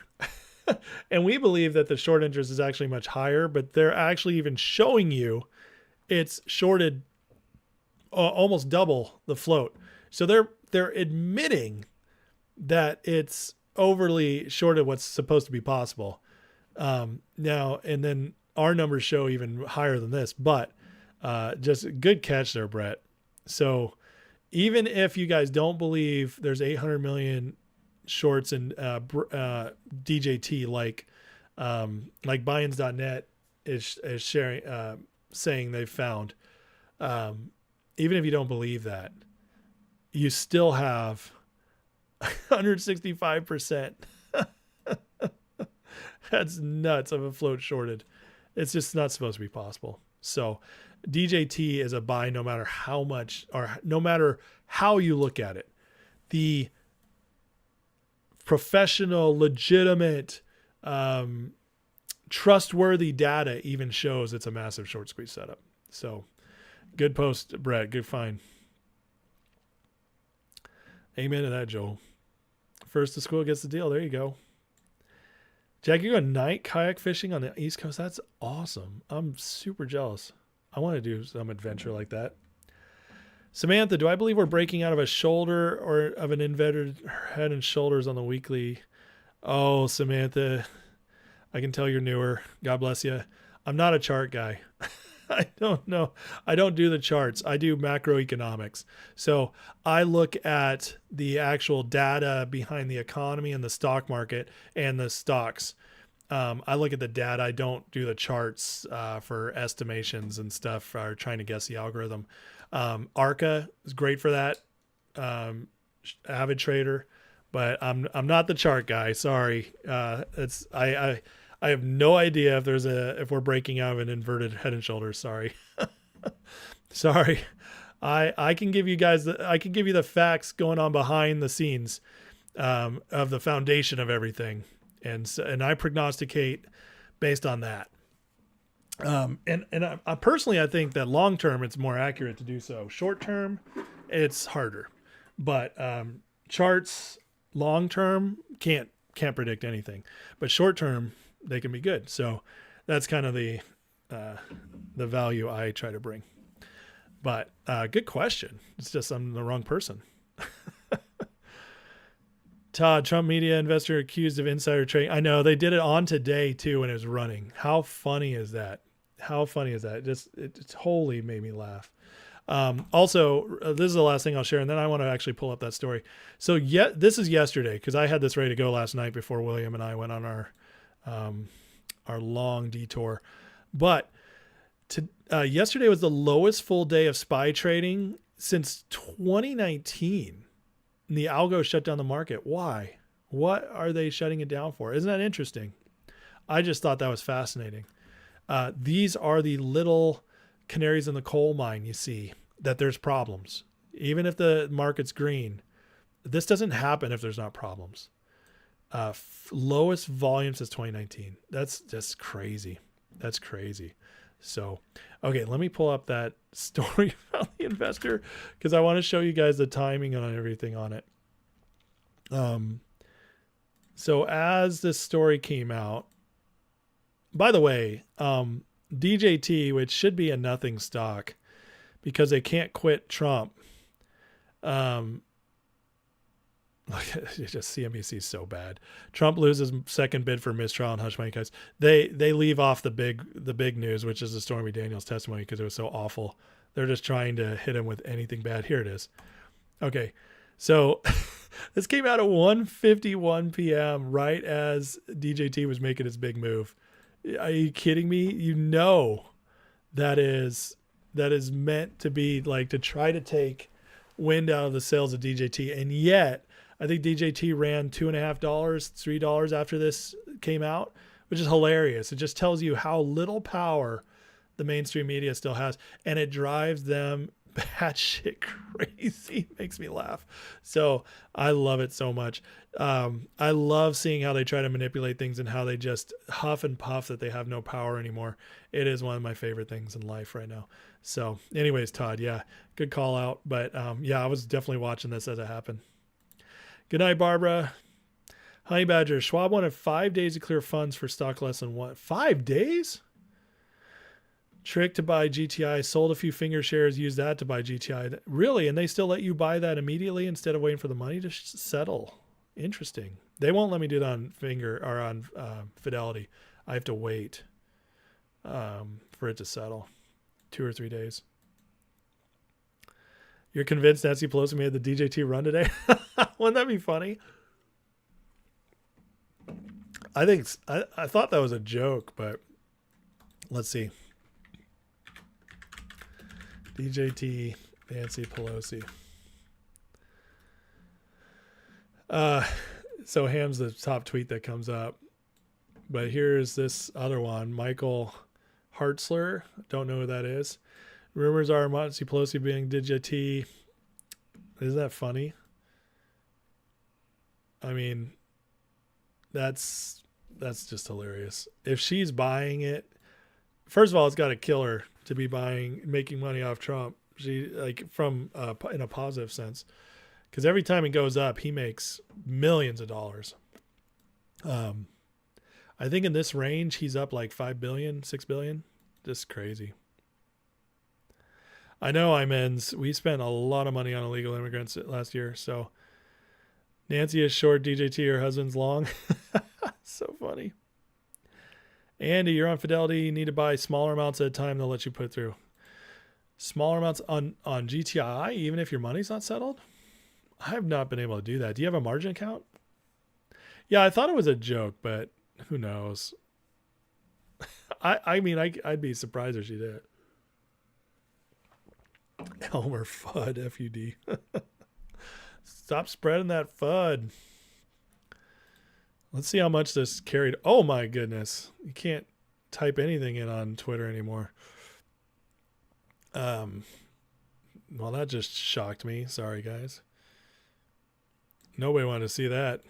And we believe that the short interest is actually much higher, but they're actually even showing you it's shorted almost double the float. So they're admitting that it's overly shorted what's supposed to be possible. Now, and then our numbers show even higher than this, but just good catch there, Brett. So even if you guys don't believe there's 800 million shorts in DJT, like Buy-ins.net is sharing, saying they've found, even if you don't believe that, you still have 165%. That's nuts of a float shorted. It's just not supposed to be possible. So DJT is a buy no matter how much or no matter how you look at it. The professional, legitimate, trustworthy data even shows it's a massive short squeeze setup. So good post, Brett. Good find. Amen to that, Joel. First to school gets the deal. There you go. Jack, you're going night kayak fishing on the East Coast. That's awesome. I'm super jealous. I want to do some adventure like that. Samantha, do I believe we're breaking out of a shoulder or of an inverted head and shoulders on the weekly? Oh, Samantha, I can tell you're newer. God bless you. I'm not a chart guy. I don't know. I don't do the charts. I do macroeconomics. So I look at the actual data behind the economy and the stock market and the stocks. I look at the data. I don't do the charts for estimations and stuff or trying to guess the algorithm. ARCA is great for that. Avid trader, but I'm not the chart guy. Sorry. I have no idea if we're breaking out of an inverted head and shoulders. Sorry. Sorry. I can give you guys the facts going on behind the scenes of the foundation of everything. And I prognosticate based on that. And I personally, I think that long term it's more accurate to do so. Short term, it's harder. But charts long term can't predict anything. But short term, they can be good. So that's kind of the value I try to bring. But good question. It's just I'm the wrong person. Todd, Trump media investor accused of insider trading. I know they did it on today too when it was running. How funny is that? How funny is that? It totally made me laugh. Also, this is the last thing I'll share, and then I want to actually pull up that story. So this is yesterday because I had this ready to go last night before William and I went on our long detour. But yesterday was the lowest full day of SPY trading since 2019. And the algo shut down the market. Why? What are they shutting it down for? Isn't that interesting? I just thought that was fascinating. These are the little canaries in the coal mine, you see, that there's problems. Even if the market's green, this doesn't happen if there's not problems. Lowest volume since 2019. That's just crazy. That's crazy. So, okay, let me pull up that story about the investor because I want to show you guys the timing on everything on it. So as this story came out, by the way, DJT, which should be a nothing stock because they can't quit Trump. Just CNBC is so bad. Trump loses second bid for mistrial and hush money cuts. They leave off the big news, which is the Stormy Daniels testimony because it was so awful. They're just trying to hit him with anything bad. Here it is. Okay, so this came out at 1:51 p.m. right as DJT was making his big move. Are you kidding me? You know that is meant to be like to try to take wind out of the sails of DJT, and yet I think DJT ran $2.50, $3 after this came out, which is hilarious. It just tells you how little power the mainstream media still has, and it drives them batshit crazy. Makes me laugh. So I love it so much. I love seeing how they try to manipulate things and how they just huff and puff that they have no power anymore. It is one of my favorite things in life right now. So anyways, Todd, yeah, good call out. But yeah, I was definitely watching this as it happened. Good night, Barbara. Honey Badger, Schwab wanted 5 days to clear funds for stock less than one. 5 days? Trick to buy GTI, sold a few finger shares, used that to buy GTI. Really? And they still let you buy that immediately instead of waiting for the money to settle? Interesting. They won't let me do that on Finger or on Fidelity. I have to wait for it to settle. 2 or 3 days. You're convinced Nancy Pelosi made the DJT run today? Wouldn't that be funny? I thought that was a joke, but let's see. DJT Nancy Pelosi. So Ham's the top tweet that comes up. But here's this other one. Michael Hartzler. Don't know who that is. Rumors are Nancy Pelosi being DJT. Isn't that funny? I mean, that's just hilarious. If she's buying it, first of all, it's got to kill her to be making money off Trump. She from in a positive sense, because every time it goes up, he makes millions of dollars. I think in this range, he's up like 5 billion, 6 billion. Just crazy. I know we spent a lot of money on illegal immigrants last year. So Nancy is short, DJT, her husband's long. So funny. Andy, you're on Fidelity. You need to buy smaller amounts at a time. They'll let you put through. Smaller amounts on GTII, even if your money's not settled? I have not been able to do that. Do you have a margin account? Yeah, I thought it was a joke, but who knows? I mean, I'd be surprised if she did. Elmer FUD, F-U-D. Stop spreading that FUD. Let's see how much this carried. Oh my goodness. You can't type anything in on Twitter anymore. Well, that just shocked me. Sorry, guys. Nobody wanted to see that.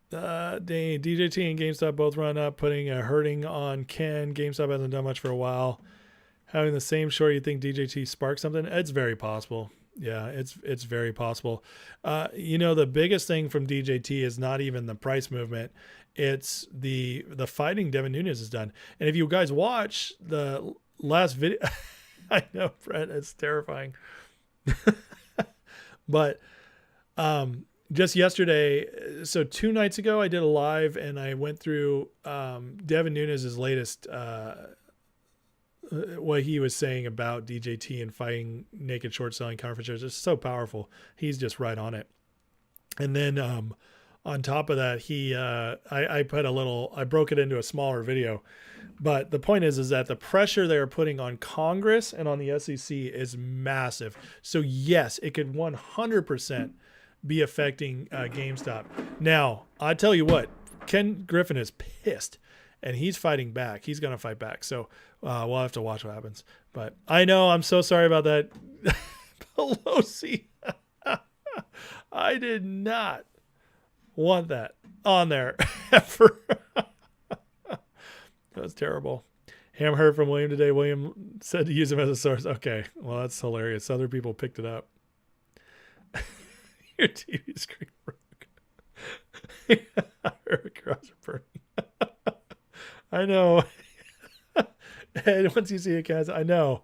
Dang, DJT and GameStop both run up, putting a hurting on Ken. GameStop hasn't done much for a while. Having the same short, you think DJT sparked something? It's very possible. Yeah, it's very possible. The biggest thing from DJT is not even the price movement. It's the fighting Devin Nunes has done. And if you guys watch the last video, I know, Brett, it's terrifying. But just yesterday, so 2 nights ago, I did a live and I went through Devin Nunes' latest what he was saying about DJT and fighting naked short selling counterfeit shares. It's so powerful. He's just right on it. And then on top of that, I broke it into a smaller video But the point is that the pressure they are putting on Congress and on the SEC is massive. So yes, it could 100% be affecting GameStop. Now, I tell you what, Ken Griffin is pissed, and he's fighting back. He's going to fight back. So we'll have to watch what happens. But I know, I'm so sorry about that. Pelosi. I did not want that on there ever. That was terrible. Ham heard from William today. William said to use him as a source. Okay, well, that's hilarious. Other people picked it up. Your TV screen broke. Across burning. I know. And once you see it, guys, I know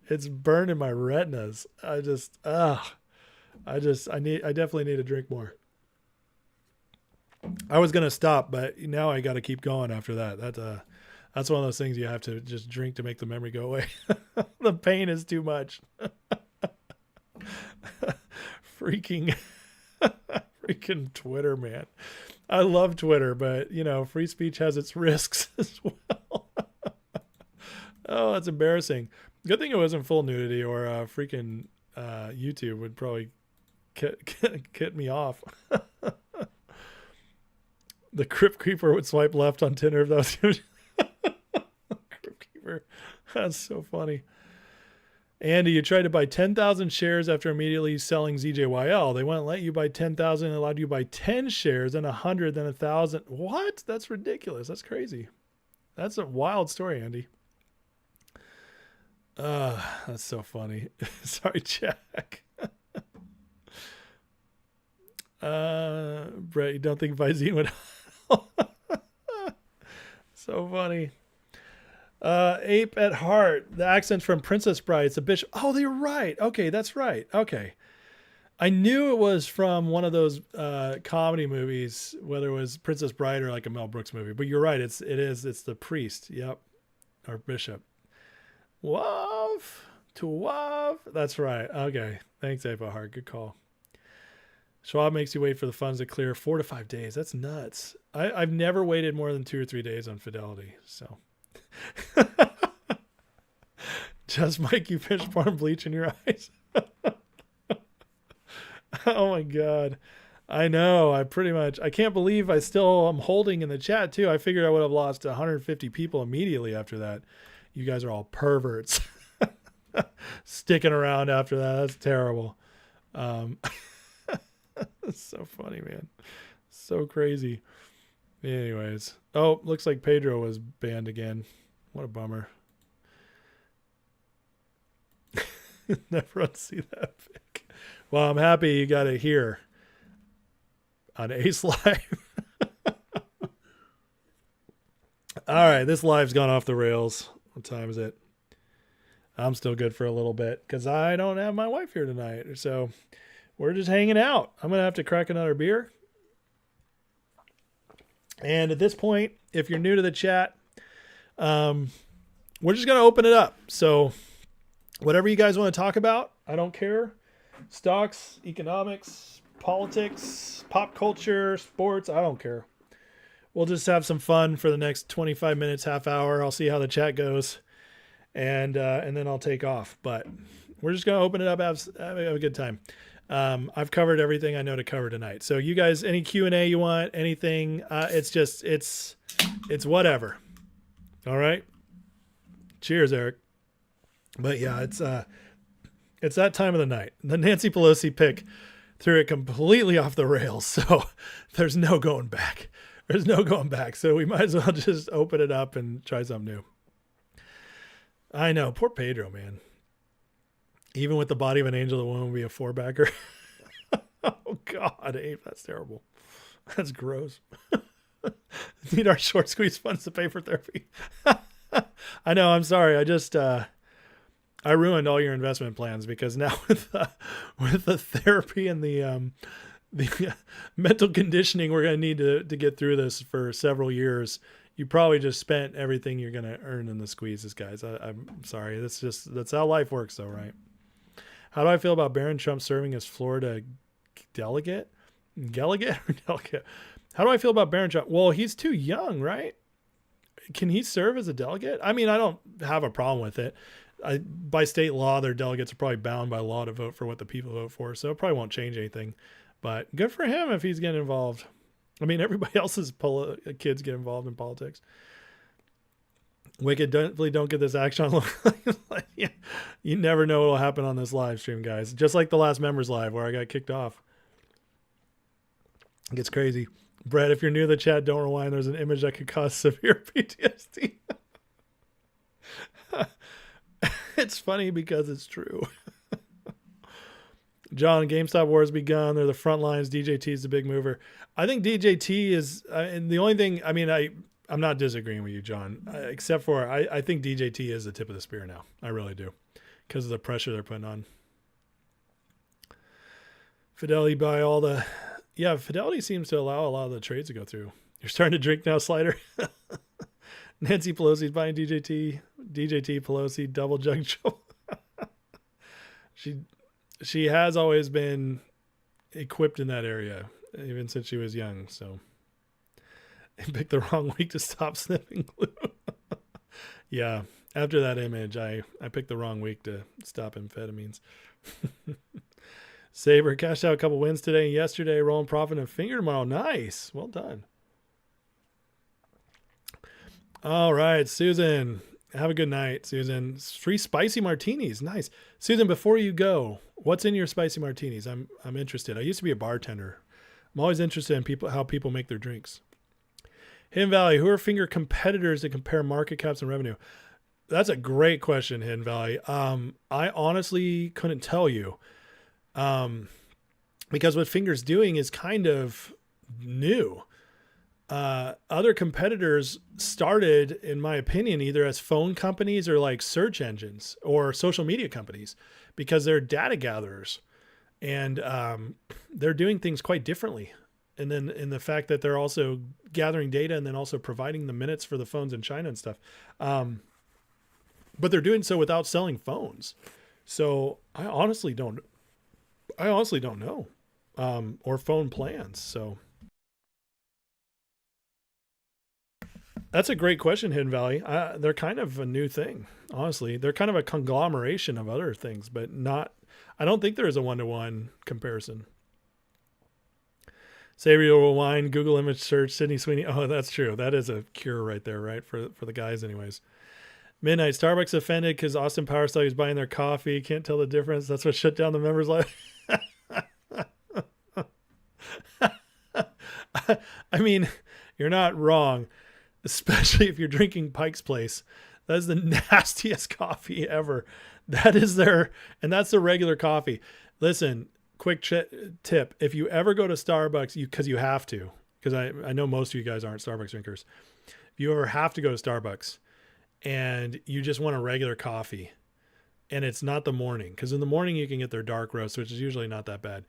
it's burned in my retinas. I definitely need to drink more. I was gonna stop, but now I got to keep going after that. That's one of those things you have to just drink to make the memory go away. The pain is too much. Freaking Twitter, man. I love Twitter, but free speech has its risks as well. Oh, that's embarrassing. Good thing it wasn't full nudity, or freaking YouTube would probably get me off. The Crypt Keeper would swipe left on Tinder if that was Crypt Keeper. That's so funny. Andy, you tried to buy 10,000 shares after immediately selling ZJYL. They wouldn't let you buy 10,000 and allowed you to buy 10 shares, then 100, then 1,000. What? That's ridiculous. That's crazy. That's a wild story, Andy. That's so funny. Sorry, Jack. Brett, you don't think Visine would so funny. Ape at Heart. The accent's from Princess Bride. It's a bitch. Oh, you're right. Okay, that's right. Okay. I knew it was from one of those comedy movies, whether it was Princess Bride or like a Mel Brooks movie. But you're right. It's the priest. Yep. Or bishop. Wav to Wav. That's right. Okay. Thanks, Ape at Heart. Good call. Schwab makes you wait for the funds to clear 4 to 5 days. That's nuts. I've never waited more than 2 or 3 days on Fidelity. So just Mike, you fish porn bleach in your eyes. Oh my God. I know. I can't believe I still am holding in the chat too. I figured I would have lost 150 people immediately after that. You guys are all perverts. Sticking around after that. That's terrible. That's so funny, man. So crazy. Anyways. Oh, looks like Pedro was banned again. What a bummer. Never unsee that pic. Well, I'm happy you got it here on Ace Live. All right, this live's gone off the rails. What time is it? I'm still good for a little bit because I don't have my wife here tonight. So we're just hanging out. I'm going to have to crack another beer. And at this point, if you're new to the chat, we're just going to open it up. So whatever you guys want to talk about, I don't care. Stocks, economics, politics, pop culture, sports, I don't care. We'll just have some fun for the next 25 minutes, half hour. I'll see how the chat goes. And then I'll take off. But we're just going to open it up, have a good time. I've covered everything I know to cover tonight. So you guys, any Q&A you want, anything, it's whatever. All right. Cheers, Eric. But yeah, it's that time of the night. The Nancy Pelosi pick threw it completely off the rails. So there's no going back. There's no going back. So we might as well just open it up and try something new. I know. Poor Pedro, man. Even with the body of an angel, the woman would be a 4-backer. Oh, God, Abe, that's terrible. That's gross. Need our short squeeze funds to pay for therapy. I know, I'm sorry. I ruined all your investment plans because now with the therapy and the mental conditioning we're going to need to get through this for several years, you probably just spent everything you're going to earn in the squeezes, guys. I'm sorry. That's how life works, though, right? How do I feel about Barron Trump serving as Florida delegate? Delegate or delegate? How do I feel about Barron Trump? Well, he's too young, right? can he serve as a delegate? I mean, I don't have a problem with it. By state law, their delegates are probably bound by law to vote for what the people vote for, so it probably won't change anything. But good for him if he's getting involved. I mean, everybody else's kids get involved in politics. Wicked, definitely don't get this action on. Yeah, you never know what will happen on this live stream, guys. Just like the last members live where I got kicked off. It gets crazy. Brett, if you're new to the chat, don't rewind. There's an image that could cause severe PTSD. It's funny because it's true. John, GameStop wars begun. They're the front lines. DJT is the big mover. I think DJT is, and the only thing, I mean, I'm not disagreeing with you, John, except for I think DJT is the tip of the spear now. I really do, because of the pressure they're putting on. Fidelity buy all the, yeah, Fidelity seems to allow a lot of the trades to go through. You're starting to drink now, Slider. Nancy Pelosi's buying DJT. DJT, Pelosi, double jug Joe. She has always been equipped in that area, even since she was young. So I picked the wrong week to stop sniffing glue. Yeah, after that image, I picked the wrong week to stop amphetamines. Saber cashed out a couple wins today and yesterday. Rolling profit and finger tomorrow. Nice. Well done. All right, Susan. Have a good night, Susan. Free spicy martinis. Nice. Susan, before you go, what's in your spicy martinis? I'm interested. I used to be a bartender. I'm always interested in how people make their drinks. Hidden Valley, who are finger competitors that compare market caps and revenue? That's a great question, Hidden Valley. I honestly couldn't tell you. Because what Finger's doing is kind of new. Other competitors started, in my opinion, either as phone companies or like search engines or social media companies, because they're data gatherers, and they're doing things quite differently. And then in the fact that they're also gathering data and then also providing the minutes for the phones in China and stuff. But they're doing so without selling phones. So I honestly don't know, or phone plans. So that's a great question, Hidden Valley. They're kind of a new thing, honestly. They're kind of a conglomeration of other things, but I don't think there is a one-to-one comparison. Sabriel wine, Google image search, Sydney Sweeney. Oh, that's true. That is a cure right there, right? For the guys anyways. Midnight, Starbucks offended because Austin Power thought he was buying their coffee. Can't tell the difference. That's what shut down the members' live. I mean, you're not wrong, especially if you're drinking Pike's Place. That is the nastiest coffee ever. That is and that's the regular coffee. Listen, quick tip. If you ever go to Starbucks, because you have to, because I know most of you guys aren't Starbucks drinkers. If you ever have to go to Starbucks and you just want a regular coffee, and it's not the morning, because in the morning you can get their dark roast, which is usually not that bad.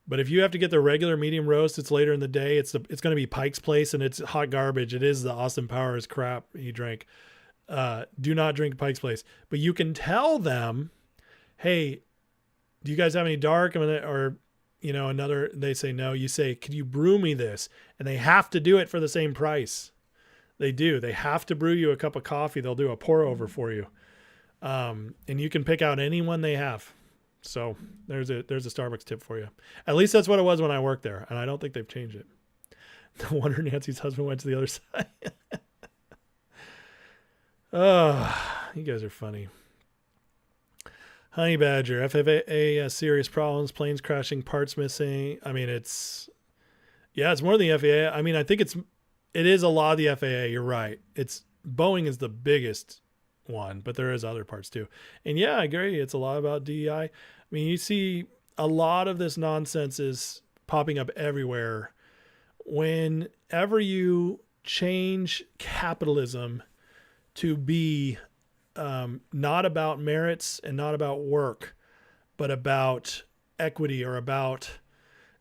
But if you have to get the regular medium roast, it's later in the day. It's going to be Pike's Place, and it's hot garbage. It is the Austin Powers crap he drank. Do not drink Pike's Place. But you can tell them, hey, do you guys have any dark? Or, another, they say no. You say, could you brew me this? And they have to do it for the same price. They do. They have to brew you a cup of coffee. They'll do a pour over for you. And you can pick out any one they have. So there's a Starbucks tip for you. At least that's what it was when I worked there, and I don't think they've changed it. No wonder Nancy's husband went to the other side. Oh, you guys are funny. Honey Badger, FAA serious problems, planes crashing, parts missing. I mean, it's more than the FAA. I mean, I think it is a lot of the FAA. You're right. Boeing is the biggest one, but there is other parts too. And yeah, I agree. It's a lot about DEI. I mean, you see a lot of this nonsense is popping up everywhere. Whenever you change capitalism to be not about merits and not about work, but about equity, or about,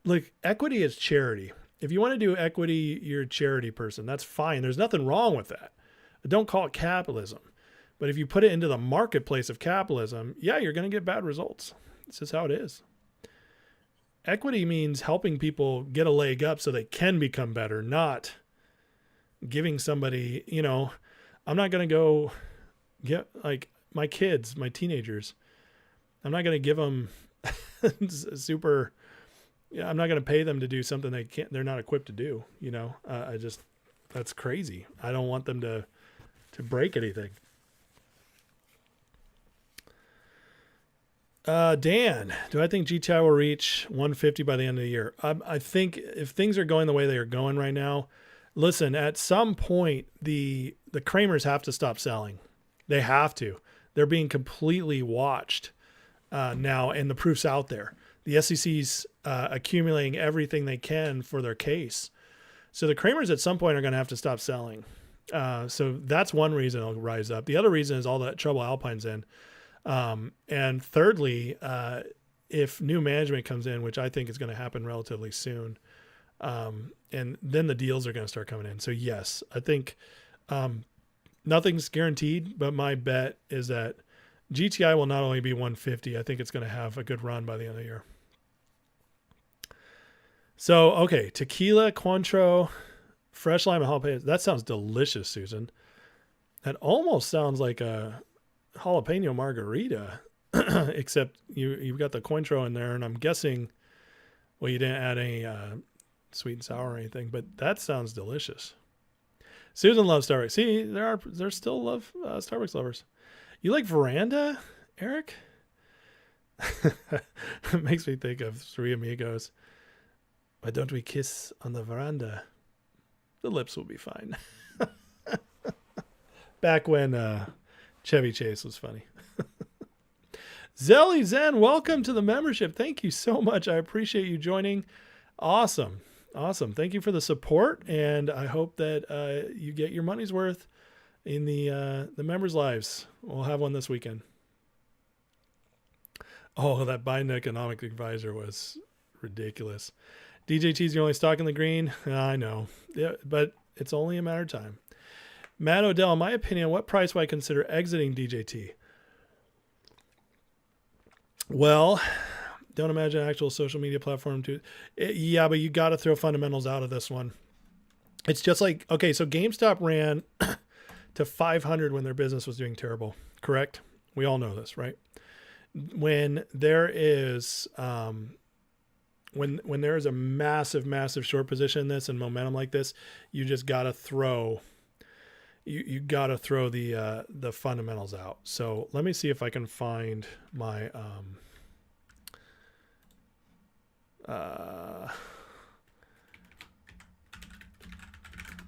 like, equity is charity. If you want to do equity, you're a charity person. That's fine. There's nothing wrong with that. But don't call it capitalism. But if you put it into the marketplace of capitalism, yeah, you're going to get bad results. This is how it is. Equity means helping people get a leg up so they can become better, not giving somebody, I'm not going to go get like my kids, my teenagers. I'm not going to give them super. Yeah, I'm not going to pay them to do something they're not equipped to do. You know, that's crazy. I don't want them to break anything. Dan, do I think GTI will reach 150 by the end of the year? I think if things are going the way they are going right now, listen, at some point, the Kramers have to stop selling. They have to. They're being completely watched now, and the proof's out there. The SEC's accumulating everything they can for their case. So the Kramers at some point are going to have to stop selling. So that's one reason it'll rise up. The other reason is all that trouble Alpine's in. And thirdly, if new management comes in, which I think is going to happen relatively soon, and then the deals are going to start coming in. So yes, I think nothing's guaranteed, but my bet is that GTI will not only be 150, I think it's going to have a good run by the end of the year. So, okay, tequila, Cointreau, fresh lime, and jalapeno. That sounds delicious, Susan. That almost sounds like a jalapeno margarita, except you've got the Cointreau in there, and I'm guessing, well, you didn't add any sweet and sour or anything, but that sounds delicious. Susan loves Starbucks. See, there's still love Starbucks lovers. You like Veranda, Eric? It makes me think of Three Amigos. Why don't we kiss on the veranda? The lips will be fine. Back when Chevy Chase was funny. Zelly Zen, welcome to the membership. Thank you so much. I appreciate you joining. Awesome. Thank you for the support, and I hope that you get your money's worth in the members' lives. We'll have one this weekend. Oh, that Biden economic advisor was ridiculous. DJT is the only stock in the green. I know, yeah, but it's only a matter of time. Matt Odell, in my opinion, what price would I consider exiting DJT? Well, don't imagine an actual social media platform to. Yeah, but you got to throw fundamentals out of this one. It's just like, okay, so GameStop ran to 500 when their business was doing terrible, correct? We all know this, right? When there is when there is a massive short position in this and momentum like this, you just got to throw you got to throw the fundamentals out. So let me see if I can find my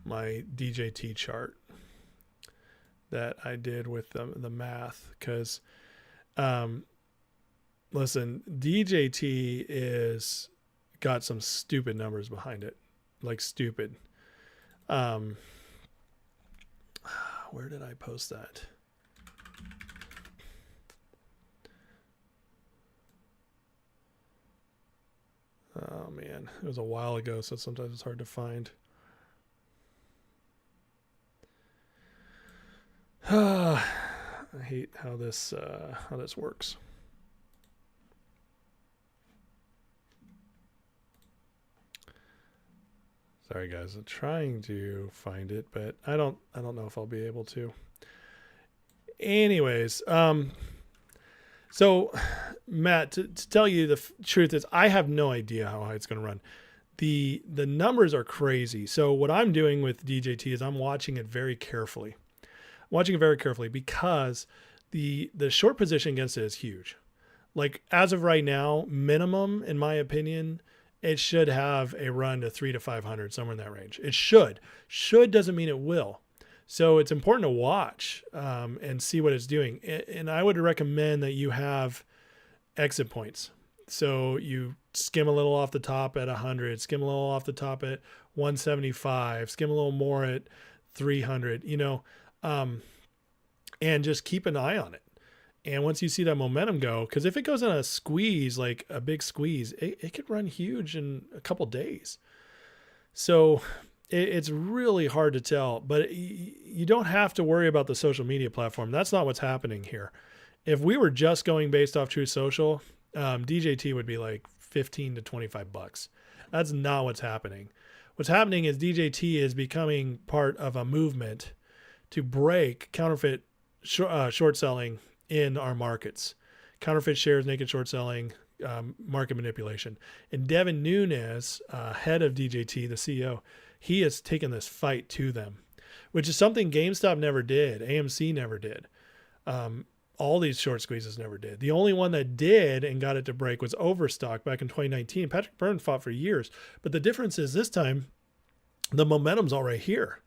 my DJT chart that I did with the math, because listen, DJT is got some stupid numbers behind it, like stupid. Where did I post that? Oh man, it was a while ago, so sometimes it's hard to find. I hate how this works. Sorry guys, I'm trying to find it, but I don't know if I'll be able to. Anyways, so Matt, to tell you the truth is I have no idea how high it's going to run. The numbers are crazy. So what I'm doing with DJT is I'm watching it very carefully. Because the short position against it is huge. Like as of right now, minimum, in my opinion, it should have a run to 300 to 500, somewhere in that range. It should. Should doesn't mean it will. So it's important to watch and see what it's doing. And I would recommend that you have exit points. So you skim a little off the top at 100, skim a little off the top at 175, skim a little more at 300, and just keep an eye on it. And once you see that momentum go, because if it goes on a squeeze, like a big squeeze, it could run huge in a couple days. So it's really hard to tell, but you don't have to worry about the social media platform. That's not what's happening here. If we were just going based off True Social, DJT would be like $15 to $25. That's not what's happening. What's happening is DJT is becoming part of a movement to break counterfeit short selling in our markets. Counterfeit shares, naked short selling, market manipulation. And Devin Nunes, head of DJT, the CEO, he has taken this fight to them, which is something GameStop never did. AMC never did. All these short squeezes never did. The only one that did and got it to break was Overstock back in 2019. Patrick Byrne fought for years. But the difference is this time, the momentum's already here.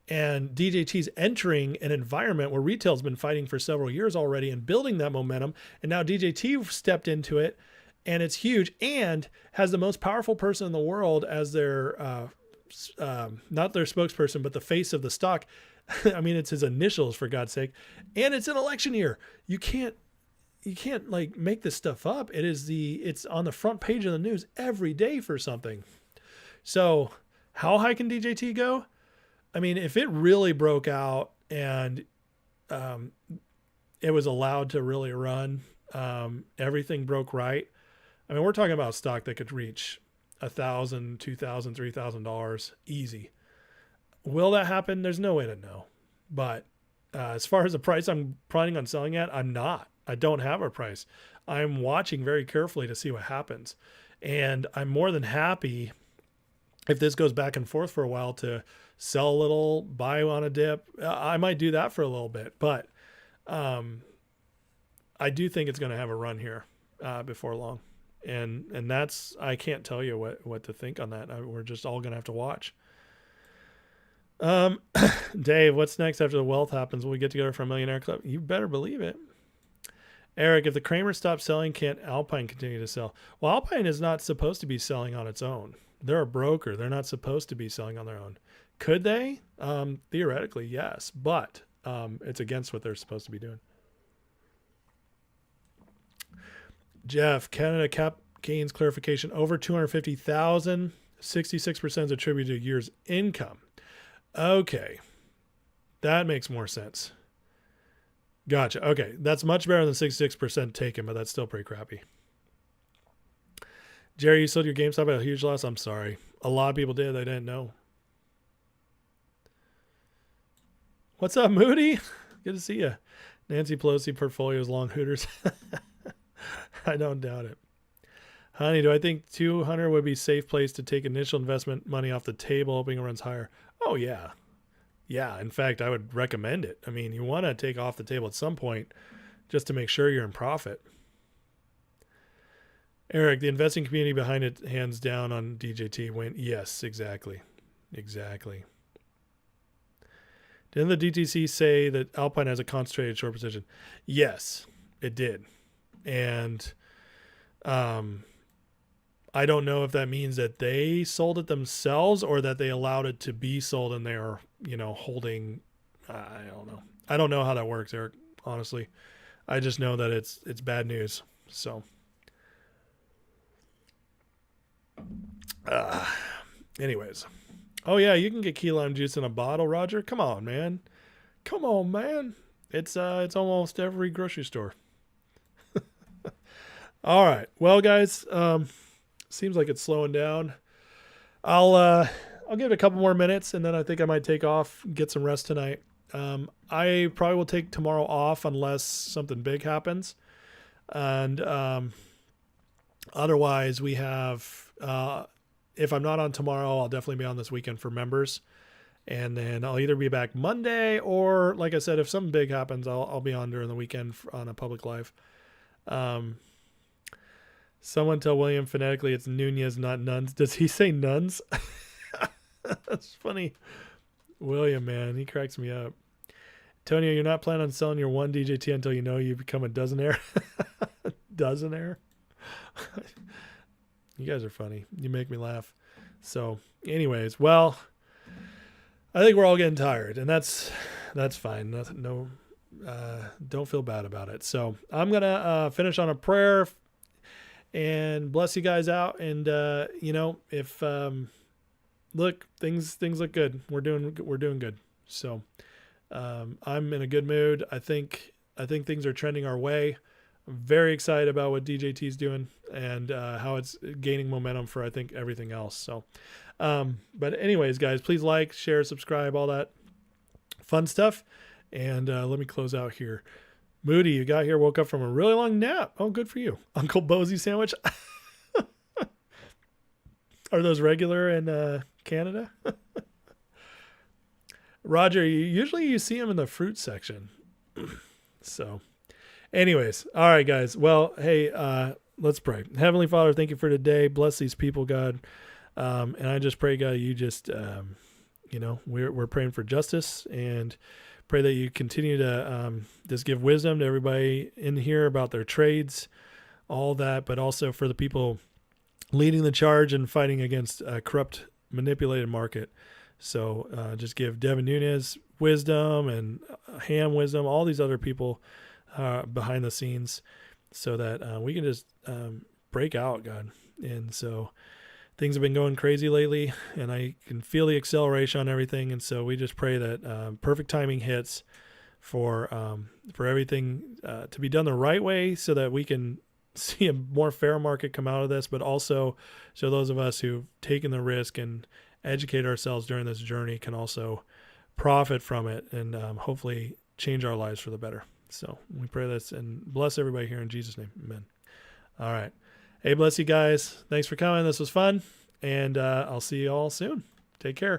And DJT's entering an environment where retail's been fighting for several years already and building that momentum. And now DJT stepped into it, and it's huge, and has the most powerful person in the world as their, not their spokesperson, but the face of the stock. I mean, it's his initials, for God's sake. And it's an election year. You can't like make this stuff up. It's on the front page of the news every day for something. So how high can DJT go? I mean, if it really broke out and it was allowed to really run, everything broke right. I mean, we're talking about a stock that could reach $1,000, $2,000, $3,000 easy. Will that happen? There's no way to know. But as far as the price I'm planning on selling at, I'm not. I don't have a price. I'm watching very carefully to see what happens. And I'm more than happy if this goes back and forth for a while to sell a little, buy on a dip. I might do that for a little bit, but I do think it's going to have a run here before long. And that's, I can't tell you what to think on that. We're just all going to have to watch. Dave, what's next after the wealth happens? Will we get together for a millionaire club? You better believe it. Eric, if the Kramer stops selling, can't Alpine continue to sell? Well, Alpine is not supposed to be selling on its own. They're a broker. They're not supposed to be selling on their own. Could they? Theoretically, yes, but it's against what they're supposed to be doing. Jeff, Canada cap gains clarification over 250,000, 66% is attributed to year's income. Okay, that makes more sense. Gotcha. Okay, that's much better than 66% taken, but that's still pretty crappy. Jerry, you sold your GameStop at a huge loss? I'm sorry. A lot of people did. They didn't know. What's up, Moody? Good to see you. Nancy Pelosi portfolios long hooters. I don't doubt it. Honey, do I think 200 would be a safe place to take initial investment money off the table, hoping it runs higher? Oh, yeah. Yeah, in fact, I would recommend it. I mean, you want to take off the table at some point just to make sure you're in profit. Eric, the investing community behind it, hands down on DJT went. Yes, exactly. Exactly. Didn't the DTC say that Alpine has a concentrated short position? Yes, it did. And I don't know if that means that they sold it themselves or that they allowed it to be sold and they're, holding. I don't know. I don't know how that works, Eric, honestly. I just know that it's bad news. So, anyways. Oh, yeah, you can get key lime juice in a bottle, Roger. Come on, man. Come on, man. It's almost every grocery store. All right. Well, guys, seems like it's slowing down. I'll give it a couple more minutes, and then I think I might take off, get some rest tonight. I probably will take tomorrow off unless something big happens. And otherwise, we have... if I'm not on tomorrow, I'll definitely be on this weekend for members. And then I'll either be back Monday or, like I said, if something big happens, I'll be on during the weekend on a public live. Someone tell William phonetically it's Nunez, not Nuns. Does he say nuns? That's funny. William, man, he cracks me up. Antonio, you're not planning on selling your one DJT until you know you become a dozenaire? Dozenaire? You guys are funny. You make me laugh. So anyways, well, I think we're all getting tired, and that's fine. Don't feel bad about it. So I'm going to finish on a prayer and bless you guys out. And, if, look, things look good. We're doing good. So I'm in a good mood. I think things are trending our way. I'm very excited about what DJT is doing and how it's gaining momentum for, I think, everything else. So, but anyways, guys, please like, share, subscribe, all that fun stuff. And let me close out here. Moody, you got here, woke up from a really long nap. Oh, good for you. Uncle Bozy sandwich. Are those regular in Canada? Roger, usually you see them in the fruit section. So anyways, all right, guys. Well, hey, let's pray. Heavenly Father, thank you for today. Bless these people, God. And I just pray, God, you just, we're praying for justice, and pray that you continue to just give wisdom to everybody in here about their trades, all that, but also for the people leading the charge and fighting against a corrupt, manipulated market. So just give Devin Nunes wisdom and Ham wisdom, all these other people behind the scenes, so that we can just break out, God. And so things have been going crazy lately, and I can feel the acceleration on everything. And so we just pray that perfect timing hits for everything to be done the right way, so that we can see a more fair market come out of this, but also so those of us who've taken the risk and educate ourselves during this journey can also profit from it, and hopefully change our lives for the better. So we pray this and bless everybody here in Jesus' name. Amen. All right. Hey, bless you guys. Thanks for coming. This was fun. And I'll see you all soon. Take care.